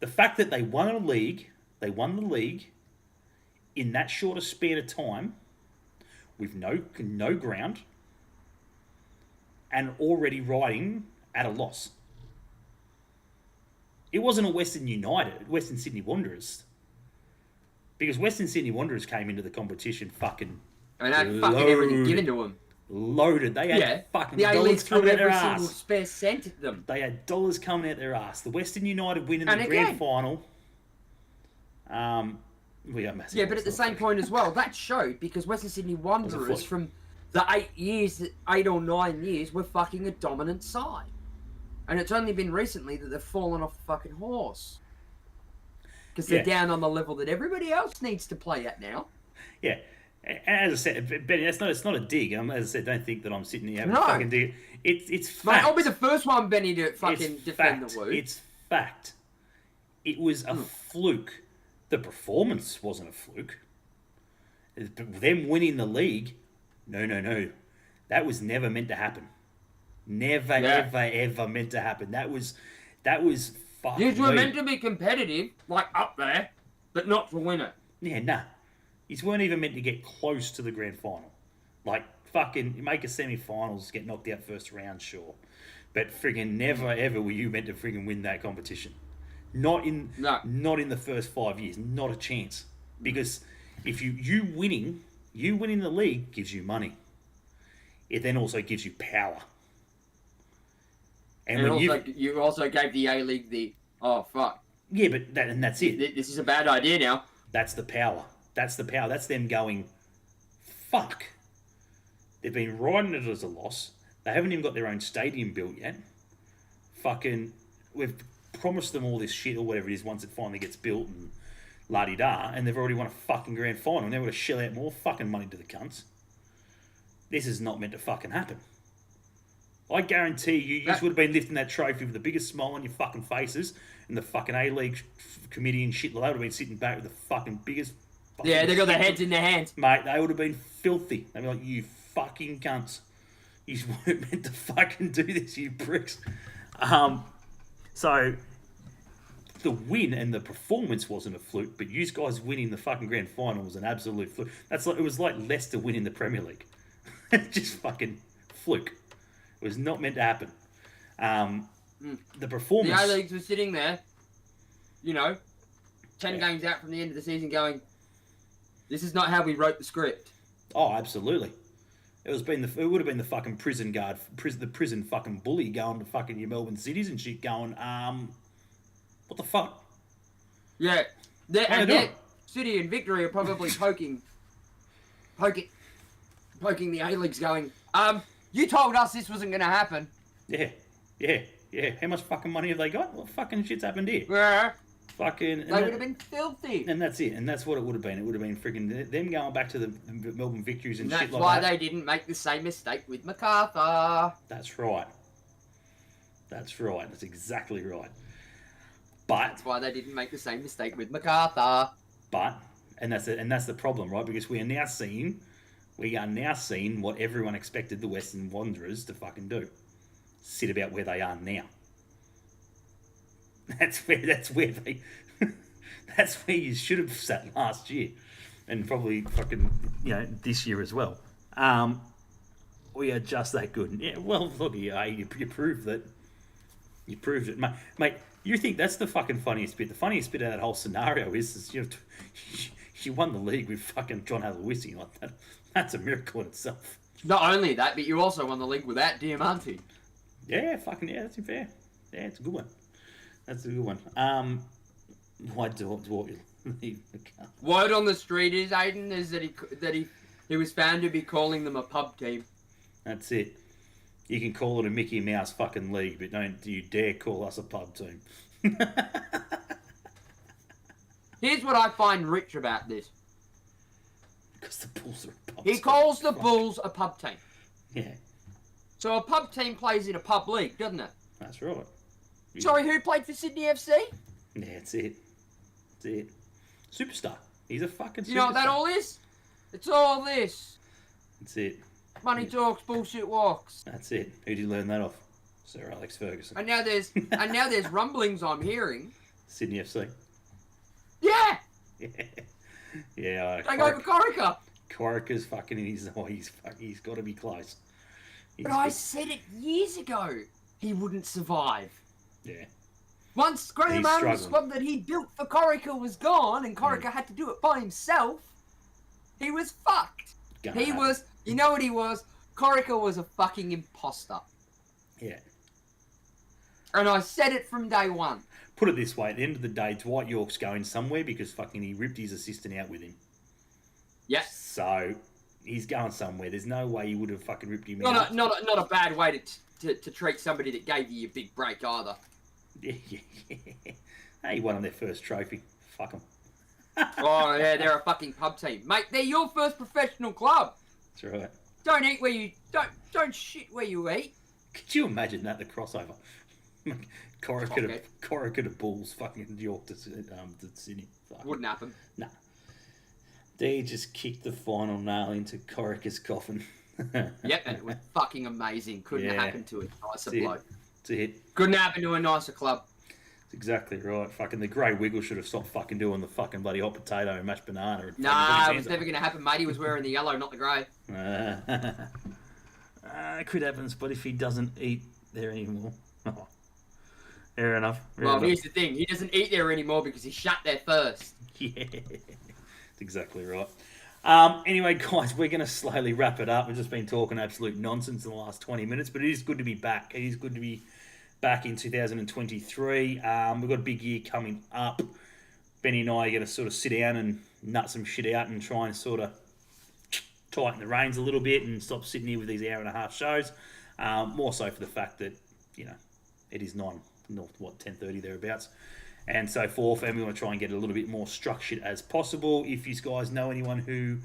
The fact that they won the league in that short a span of time, with no ground, and already riding at a loss. It wasn't a Western Sydney Wanderers. Because Western Sydney Wanderers came into the competition fucking And had fucking everything given to them. Loaded. They had fucking the dollars A-League coming out their every single ass. spare cent at them. They had dollars coming out their ass. The Western United winning And the again, grand final. We got massive. Yeah, but at the same point as well, that showed because Western Sydney Wanderers from the 8 or 9 years were fucking a dominant side. And it's only been recently that they've fallen off the fucking horse. Because they're down on the level that everybody else needs to play at now. Yeah. As I said, Benny, it's not a dig. As I said, don't think that I'm sitting here having a fucking dig. It's fact. Mate, I'll be the first one, Benny, to fucking defend the word. It's fact. It was a fluke. The performance wasn't a fluke. Them winning the league, no. That was never meant to happen. Never, ever meant to happen. That was fuck. You were meant to be competitive, like up there, but not to win it. Yeah, nah. You weren't even meant to get close to the grand final. Like, fucking make a semi-finals, get knocked out first round, sure. But friggin' never, ever were you meant to friggin' win that competition. Not in the first 5 years. Not a chance. Because if you winning the league gives you money. It then also gives you power. And you also gave the A-League the, oh, fuck. Yeah, but that's it. This is a bad idea now. That's the power. That's the power. That's them going, fuck. They've been riding it as a loss. They haven't even got their own stadium built yet. Fucking, we've promised them all this shit or whatever it is once it finally gets built and la-di-da, and they've already won a fucking grand final and they're going to shell out more fucking money to the cunts. This is not meant to fucking happen. I guarantee you would have been lifting that trophy with the biggest smile on your fucking faces, and the fucking A-League committee and shit, they would have been sitting back with the fucking biggest... Yeah, they got their heads in their hands. Mate, they would have been filthy. They'd be like, you fucking cunts. You weren't meant to fucking do this, you pricks. So, the win and the performance wasn't a fluke, but you guys winning the fucking grand final was an absolute fluke. It was like Leicester winning the Premier League. Just fucking fluke. It was not meant to happen. The performance... The A-Leagues were sitting there, 10 games out from the end of the season going, this is not how we wrote the script. Oh, absolutely. It would have been the fucking prison guard, the prison fucking bully going to fucking your Melbourne cities and shit going, what the fuck? Yeah. City and Victory are probably poking the A-Leagues going, you told us this wasn't going to happen. Yeah. How much fucking money have they got? What fucking shit's happened here? Yeah. Fucking... They would have been filthy. And that's it. And that's what it would have been. It would have been freaking them going back to the Melbourne Victories and shit like that. That's why they didn't make the same mistake with MacArthur. That's right. That's exactly right. But... That's why they didn't make the same mistake with MacArthur. But... And that's the problem, right? Because we are now seeing what everyone expected the Western Wanderers to fucking do. Sit about where they are now. That's where you should have sat last year, and probably fucking this year as well. We are just that good. Yeah, well, look, you proved that. You proved it, mate. You think that's the fucking funniest bit? The funniest bit of that whole scenario is you won the league with fucking John Aloisi like that. That's a miracle in itself. Not only that, but you also won the league without Diamante. Yeah, that's fair. Yeah, it's a good one. That's a good one. Why do you leave the car? Word on the street is, Aiden, is that he was found to be calling them a pub team. That's it. You can call it a Mickey Mouse fucking league, but don't you dare call us a pub team. Here's what I find rich about this. Because the Bulls are a pub team. He calls the Bulls a pub team. Yeah. So a pub team plays in a pub league, doesn't it? That's right. Sorry, who played for Sydney FC? Yeah, that's it. That's it. Superstar. He's a fucking superstar. You know what that all is? It's all this. That's it. Money talks, bullshit walks. That's it. Who did you learn that off? Sir Alex Ferguson. And now there's rumblings I'm hearing. Sydney FC. Yeah. Yeah. Take over Corica. Corica's fucking in his. Oh, he's got to be close. But I said it years ago. He wouldn't survive. Yeah. Once Graham Adams' squad that he built for Corica was gone, and Corica had to do it by himself, he was fucked. You know what he was? Corica was a fucking imposter. Yeah. And I said it from day one. Put it this way, at the end of the day, Dwight York's going somewhere because fucking he ripped his assistant out with him. Yes. So, he's going somewhere. There's no way he would have fucking ripped him out. Not a bad way to treat somebody that gave you your big break either. Yeah. Hey, he won on their first trophy. Fuck them. Oh, yeah, they're a fucking pub team. Mate, they're your first professional club. That's right. Don't eat where you... Don't shit where you eat. Could you imagine that, the crossover? Corica to Bulls, fucking York to Sydney. Fuck. Wouldn't happen. Nah. They just kicked the final nail into Corica's coffin. Yep, and it was fucking amazing. Couldn't happen to a nicer bloke. It's a hit. Couldn't happen to a nicer club. That's exactly right. Fucking the Grey Wiggle should have stopped fucking doing the fucking bloody hot potato and mashed banana. Nah, it was never going to happen, mate. He was wearing the yellow, not the grey. It could happen, but if he doesn't eat there anymore. Oh, fair enough. Here's the thing. He doesn't eat there anymore because he shut there first. Yeah, that's exactly right. Anyway, guys, we're going to slowly wrap it up. We've just been talking absolute nonsense in the last 20 minutes, but it is good to be back. It is good to be back in 2023. We've got a big year coming up. Benny and I are going to sort of sit down and nut some shit out and try and sort of tighten the reins a little bit and stop sitting here with these hour-and-a-half shows. More so for the fact that, you know, it is 10:30 thereabouts, and so forth, and we want to try and get it a little bit more structured as possible. If you guys know anyone who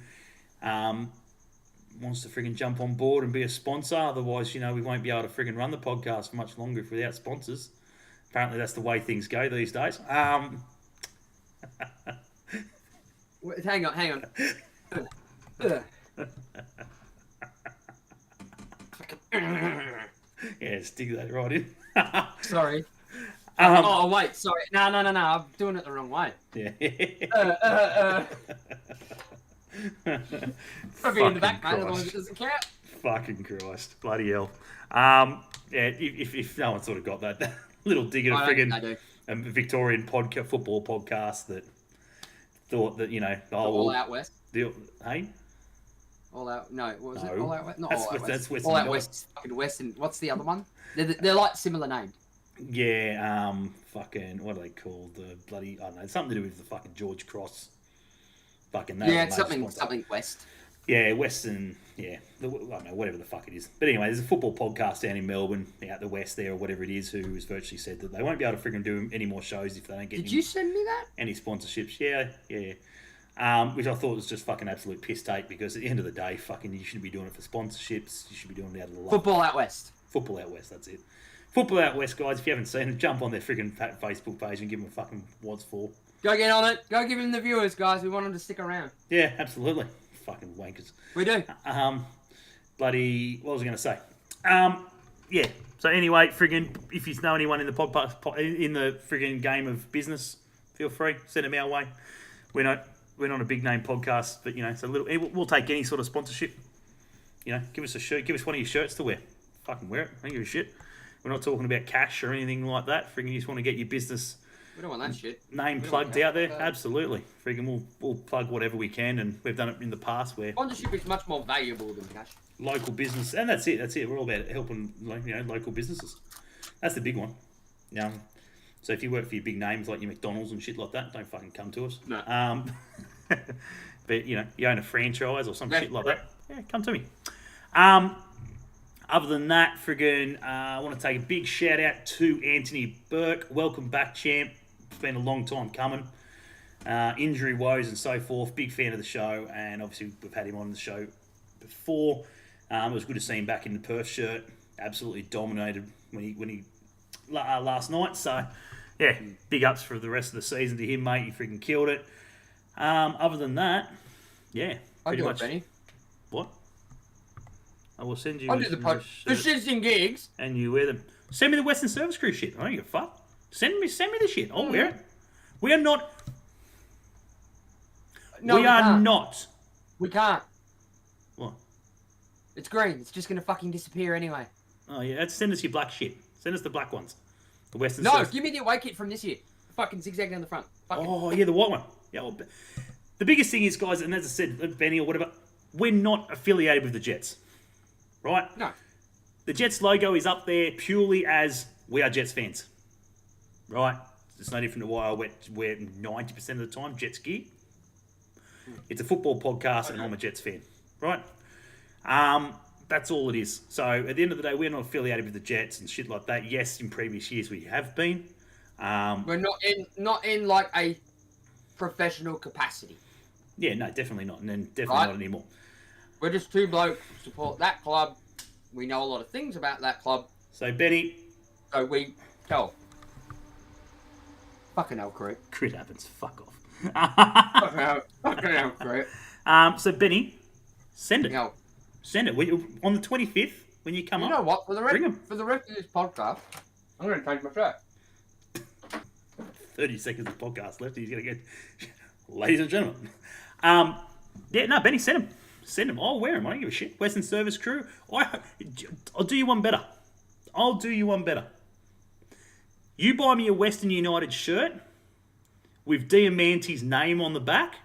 wants to friggin' jump on board and be a sponsor, otherwise, you know, we won't be able to friggin' run the podcast for much longer if without sponsors. Apparently, that's the way things go these days. Wait, hang on. Yeah, stick that right in. Sorry. Wait, sorry. No. I'm doing it the wrong way. Yeah. I'll be in the back, mate, otherwise it doesn't count. Fucking Christ. Bloody hell. Yeah, if no one sort of got that little dig at a friggin' Victorian football podcast that thought that, you know... All Out West? Hey? All Out... No, what was it? All Out West? Not that's All Out West. That's West. All Out West. Fucking West. And what's the other one? They're like similar named. Yeah, fucking... What are they called? The bloody... I don't know. Something to do with the fucking George Cross. Fucking... Yeah, it's something West. Yeah, Western... Yeah. I don't know, whatever the fuck it is. But anyway, there's a football podcast down in Melbourne, out the West there, or whatever it is, who has virtually said that they won't be able to friggin' do any more shows if they don't get... Did you send me that? Any sponsorships. Yeah. Which I thought was just fucking absolute piss take, because at the end of the day, fucking, you shouldn't be doing it for sponsorships. You should be doing it out of the love. Football Out West. Football Out West, that's it. Football Out West, guys, if you haven't seen it, jump on their friggin' Facebook page and give them a fucking what's for. Go get on it. Go give them the viewers, guys. We want them to stick around. Yeah, absolutely. Fucking wankers. We do. Bloody, what was I going to say? Yeah. So anyway, friggin', if you know anyone in the in the friggin' game of business, feel free, send them our way. We're not a big name podcast, but you know, it's a little. We'll take any sort of sponsorship. You know, give us a shirt, give us one of your shirts to wear. Fucking wear it. I don't give a shit. We're not talking about cash or anything like that. Friggin', you just want to get your business. We don't want that shit. Name plugged out there. Absolutely. Friggin', we'll plug whatever we can, and we've done it in the past where sponsorship is much more valuable than cash. Local business, and that's it. We're all about helping, local businesses. That's the big one. So if you work for your big names like your McDonald's and shit like that, don't fucking come to us. No. But you own a franchise or some shit like that, yeah, come to me. Other than that, friggin', I want to take a big shout out to Anthony Burke. Welcome back, champ. It's been a long time coming. Injury woes and so forth. Big fan of the show, and obviously we've had him on the show before. It was good to see him back in the Perth shirt. Absolutely dominated when he last night. So yeah, big ups for the rest of the season to him, mate. He freaking killed it. Other than that, yeah, I'll pretty do much. it, Benny. What? I will shins you I'll do the shits and gigs. and you wear them. Send me the Western Service Crew shit. I don't give a fuck. Send me the shit. I'll wear it. We are not. No, we are can't. not. We can't. What? It's green. It's just gonna fucking disappear anyway. Oh yeah, send us your black shit. Send us the black ones. The Western No, Service. give me the away kit from this year. Fucking zigzag down the front. Fucking. Oh yeah, the white one. Yeah. Well, the biggest thing is, guys, and as I said, Benny or whatever, we're not affiliated with the Jets, right? No. The Jets logo is up there purely as we are Jets fans, right? It's no different to why I wear 90% of the time Jets gear. It's a football podcast and I'm a Jets fan, right? That's all it is. So at the end of the day, we're not affiliated with the Jets and shit like that. Yes, in previous years we have been. We're not in like a professional capacity. Yeah, no, definitely not. And then definitely Right. not anymore. We're just two blokes who support that club. We know a lot of things about that club. So Benny, So we tell. Fucking hell, crew. crit happens. Fuck off. Fucking hell, crew. So Benny, send it. No. Send it. On the 25th when you come You up. know what? For the Bring 'em. rest of this podcast, I'm going to change my shirt. 30 seconds of podcast left. He's going to get, ladies and gentlemen. Yeah, no, Benny, send him. Send him. I'll wear him. I don't give a shit. Western Service Crew. I'll do you one better. You buy me a Western United shirt with Diamante's name on the back,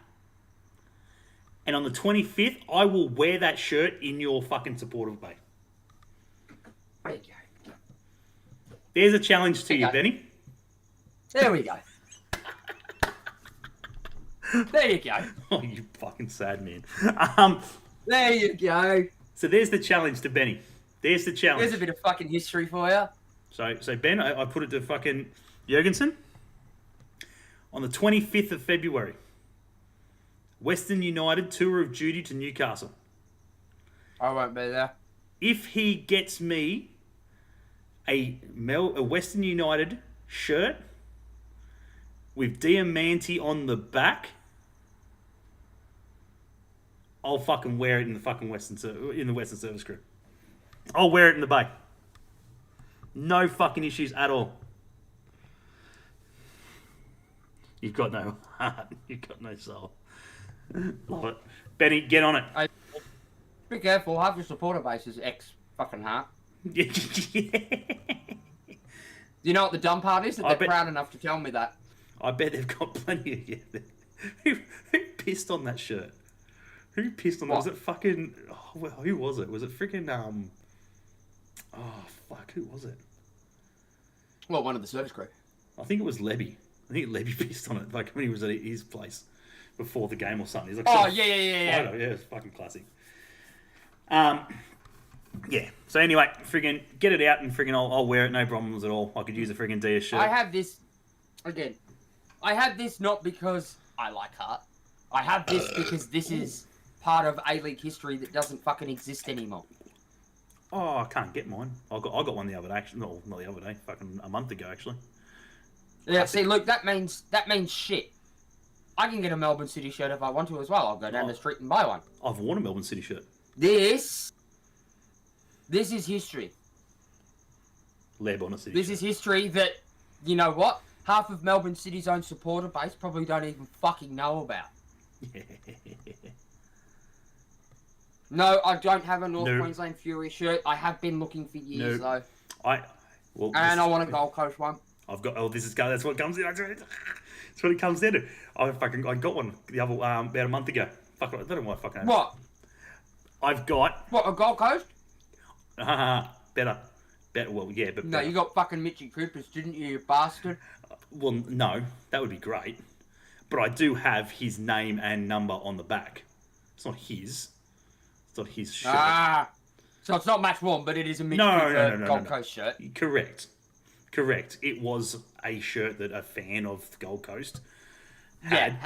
and on the 25th, I will wear that shirt in your fucking supportive bay. There you go. There's a challenge to you, Okay. Benny. There we go. There you go. Oh, you fucking sad man. There you go. So there's the challenge to Benny. There's the challenge. There's a bit of fucking history for you. So Ben, I put it to fucking Jurgensen. On the 25th of February, Western United tour of duty to Newcastle. I won't be there. If he gets me a Western United shirt with Diamante on the back, I'll fucking wear it in the fucking Western Service Crew. I'll wear it in the bay. No fucking issues at all. You've got no heart. You've got no soul. Love it. Benny, get on it. Be careful. Half your supporter base is ex-fucking heart. Yeah. You know what the dumb part is? That they're proud enough to tell me that. I bet they've got plenty of you. Who pissed on that shirt? Who pissed on that? Was it fucking... Oh, well, who was it? Was it freaking... Oh, fuck. Who was it? Well, one of the service crew. I think it was Lebby. I think Lebby pissed on it. Like when he was at his place before the game or something. He's like, Oh, yeah. photo. Yeah, it's fucking classic. Yeah. So anyway, friggin' get it out and friggin' I'll wear it. No problems at all. I could use a friggin' DS shirt. I have this... Again. I have this not because I like heart. I have this because this is part of A-League history that doesn't fucking exist anymore. Oh, I can't get mine. I got one the other day. Actually, not the other day. Fucking a month ago, actually. Yeah, see, look, that means shit. I can get a Melbourne City shirt if I want to as well. I'll go down the street and buy one. I've worn a Melbourne City shirt. This is history. Lab on a City This shirt. is history that, you know what? Half of Melbourne City's own supporter base probably don't even fucking know about. No, I don't have a North Queensland Fury shirt. I have been looking for years, though. I want a Gold Coast one. I've got. Oh, that's what it comes in. That's what it comes down to. I got one the other about a month ago. Fuck, I don't know why I fucking. What? I've got. What, a Gold Coast? Better. Well, yeah, but No, better. you got fucking Mitchy Coopers, didn't you, you bastard? Well, no, that would be great. But I do have his name and number on the back. It's not his. It's not his shirt. So it's not match worn, but it is a Mitchy Cooper Gold Coast shirt. Correct. It was a shirt that a fan of the Gold Coast had.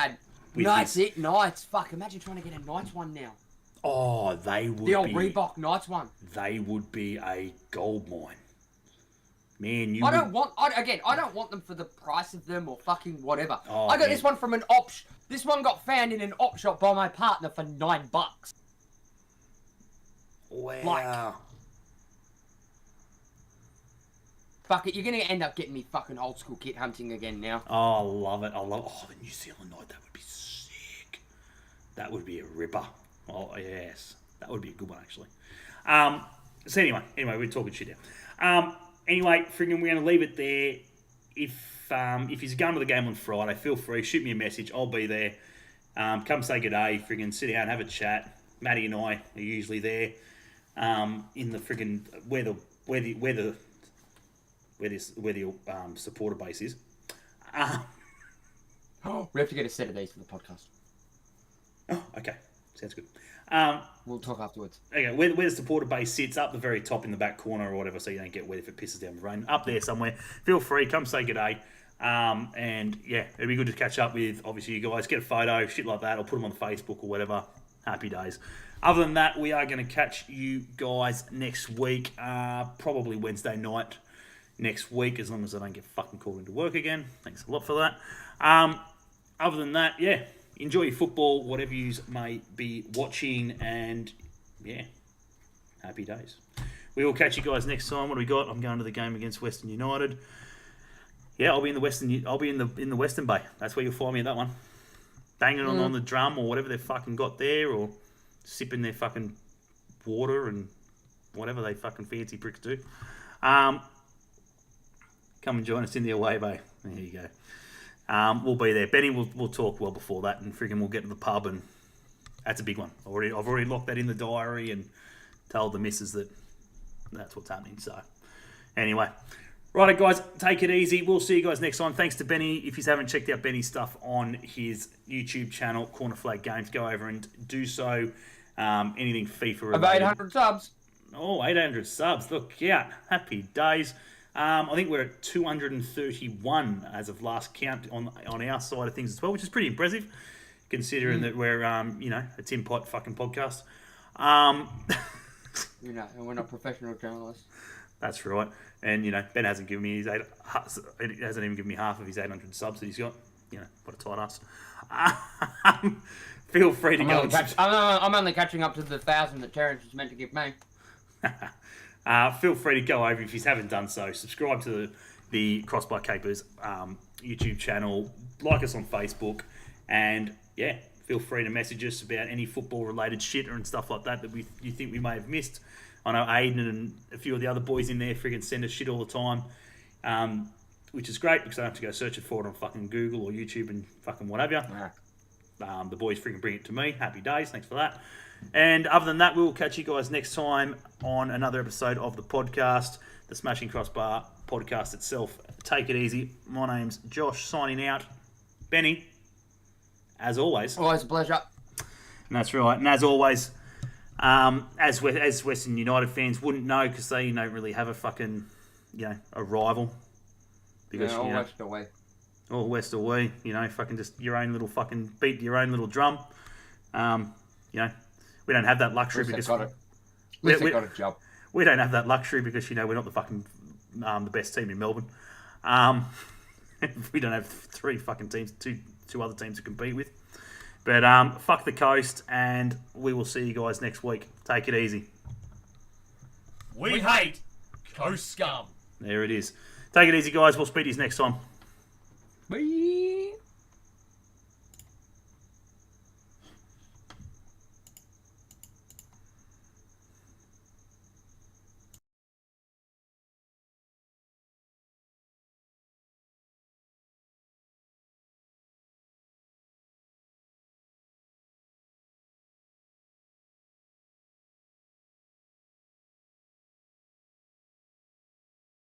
Knights. Fuck, imagine trying to get a Knights one now. Oh, they would be... The old Reebok Knights one. They would be a gold mine. Man, I don't want them for the price of them or fucking whatever. Oh, I got man. this one from an op. This one got found in an op shop by my partner for $9. Wow. Fuck it, you're gonna end up getting me fucking old school kit hunting again now. Oh, I love it. Oh, the New Zealand Knight, that would be sick. That would be a ripper. Oh, yes. That would be a good one, actually. So anyway, we're talking shit now. Anyway, friggin', we're going to leave it there. If you're going to the game on Friday, feel free, shoot me a message. I'll be there. Come say good day, friggin', sit down, have a chat. Matty and I are usually there in the friggin' where the supporter base is. We have to get a set of these for the podcast. Oh, okay. Sounds good. We'll talk afterwards. Okay, where the supporter base sits, up the very top in the back corner or whatever, so you don't get wet if it pisses down the rain. Up there somewhere. Feel free, come say good day. And yeah, it'd be good to catch up with, obviously, you guys. Get a photo, shit like that, or put them on Facebook or whatever. Happy days. Other than that, we are going to catch you guys next week, probably Wednesday night next week, as long as I don't get fucking called into work again. Thanks a lot for that. Other than that, yeah, enjoy your football, whatever you may be watching, and yeah, happy days. We will catch you guys next time. What do we got? I'm going to the game against Western United. Yeah, I'll be in the Western Bay. That's where you'll find me at that one. Banging on the drum or whatever they've fucking got there, or sipping their fucking water and whatever they fucking fancy pricks do. Come and join us in the away bay. There you go. We'll be there. Benny, we'll talk well before that, and friggin' we'll get to the pub, and that's a big one. I've already locked that in the diary and told the missus that that's what's happening. So anyway, righto guys, take it easy. We'll see you guys next time. Thanks to Benny. If you haven't checked out Benny's stuff on his YouTube channel, Corner Flag Games, go over and do so. Anything FIFA related. About 800 subs. Oh, 800 subs. Look out. Happy days. I think we're at 231 as of last count on our side of things as well, which is pretty impressive, considering that we're, a Tin Pot fucking podcast. And we're not professional journalists. That's right. And, Ben hasn't given me hasn't even given me half of his 800 subs that he's got. What a tight ass. Feel free to go. I'm only catching up to the 1,000 that Terrence was meant to give me. Feel free to go over if you haven't done so. Subscribe to the Crossbar Capers YouTube channel. Like us on Facebook. And, yeah, feel free to message us about any football-related shit and stuff like that you think we may have missed. I know Aiden and a few of the other boys in there friggin' send us shit all the time, which is great because I don't have to go searching for it on fucking Google or YouTube and fucking whatever. The boys friggin' bring it to me. Happy days. Thanks for that. And other than that, we'll catch you guys next time on another episode of the podcast, the Smashing Crossbar podcast itself. Take it easy. My name's Josh, signing out. Benny, as always. Always a pleasure. And that's right. And as always, as Western United fans wouldn't know because they don't really have a fucking, a rival. Because, all West away. All West away. Fucking just your own little fucking beat your own little drum. We don't have that luxury because we got a job. We don't have that luxury because we're not the fucking the best team in Melbourne. We don't have three fucking teams, two other teams to compete with. But fuck the coast, and we will see you guys next week. Take it easy. We hate coast scum. There it is. Take it easy, guys. We'll speak to you next time. Bye.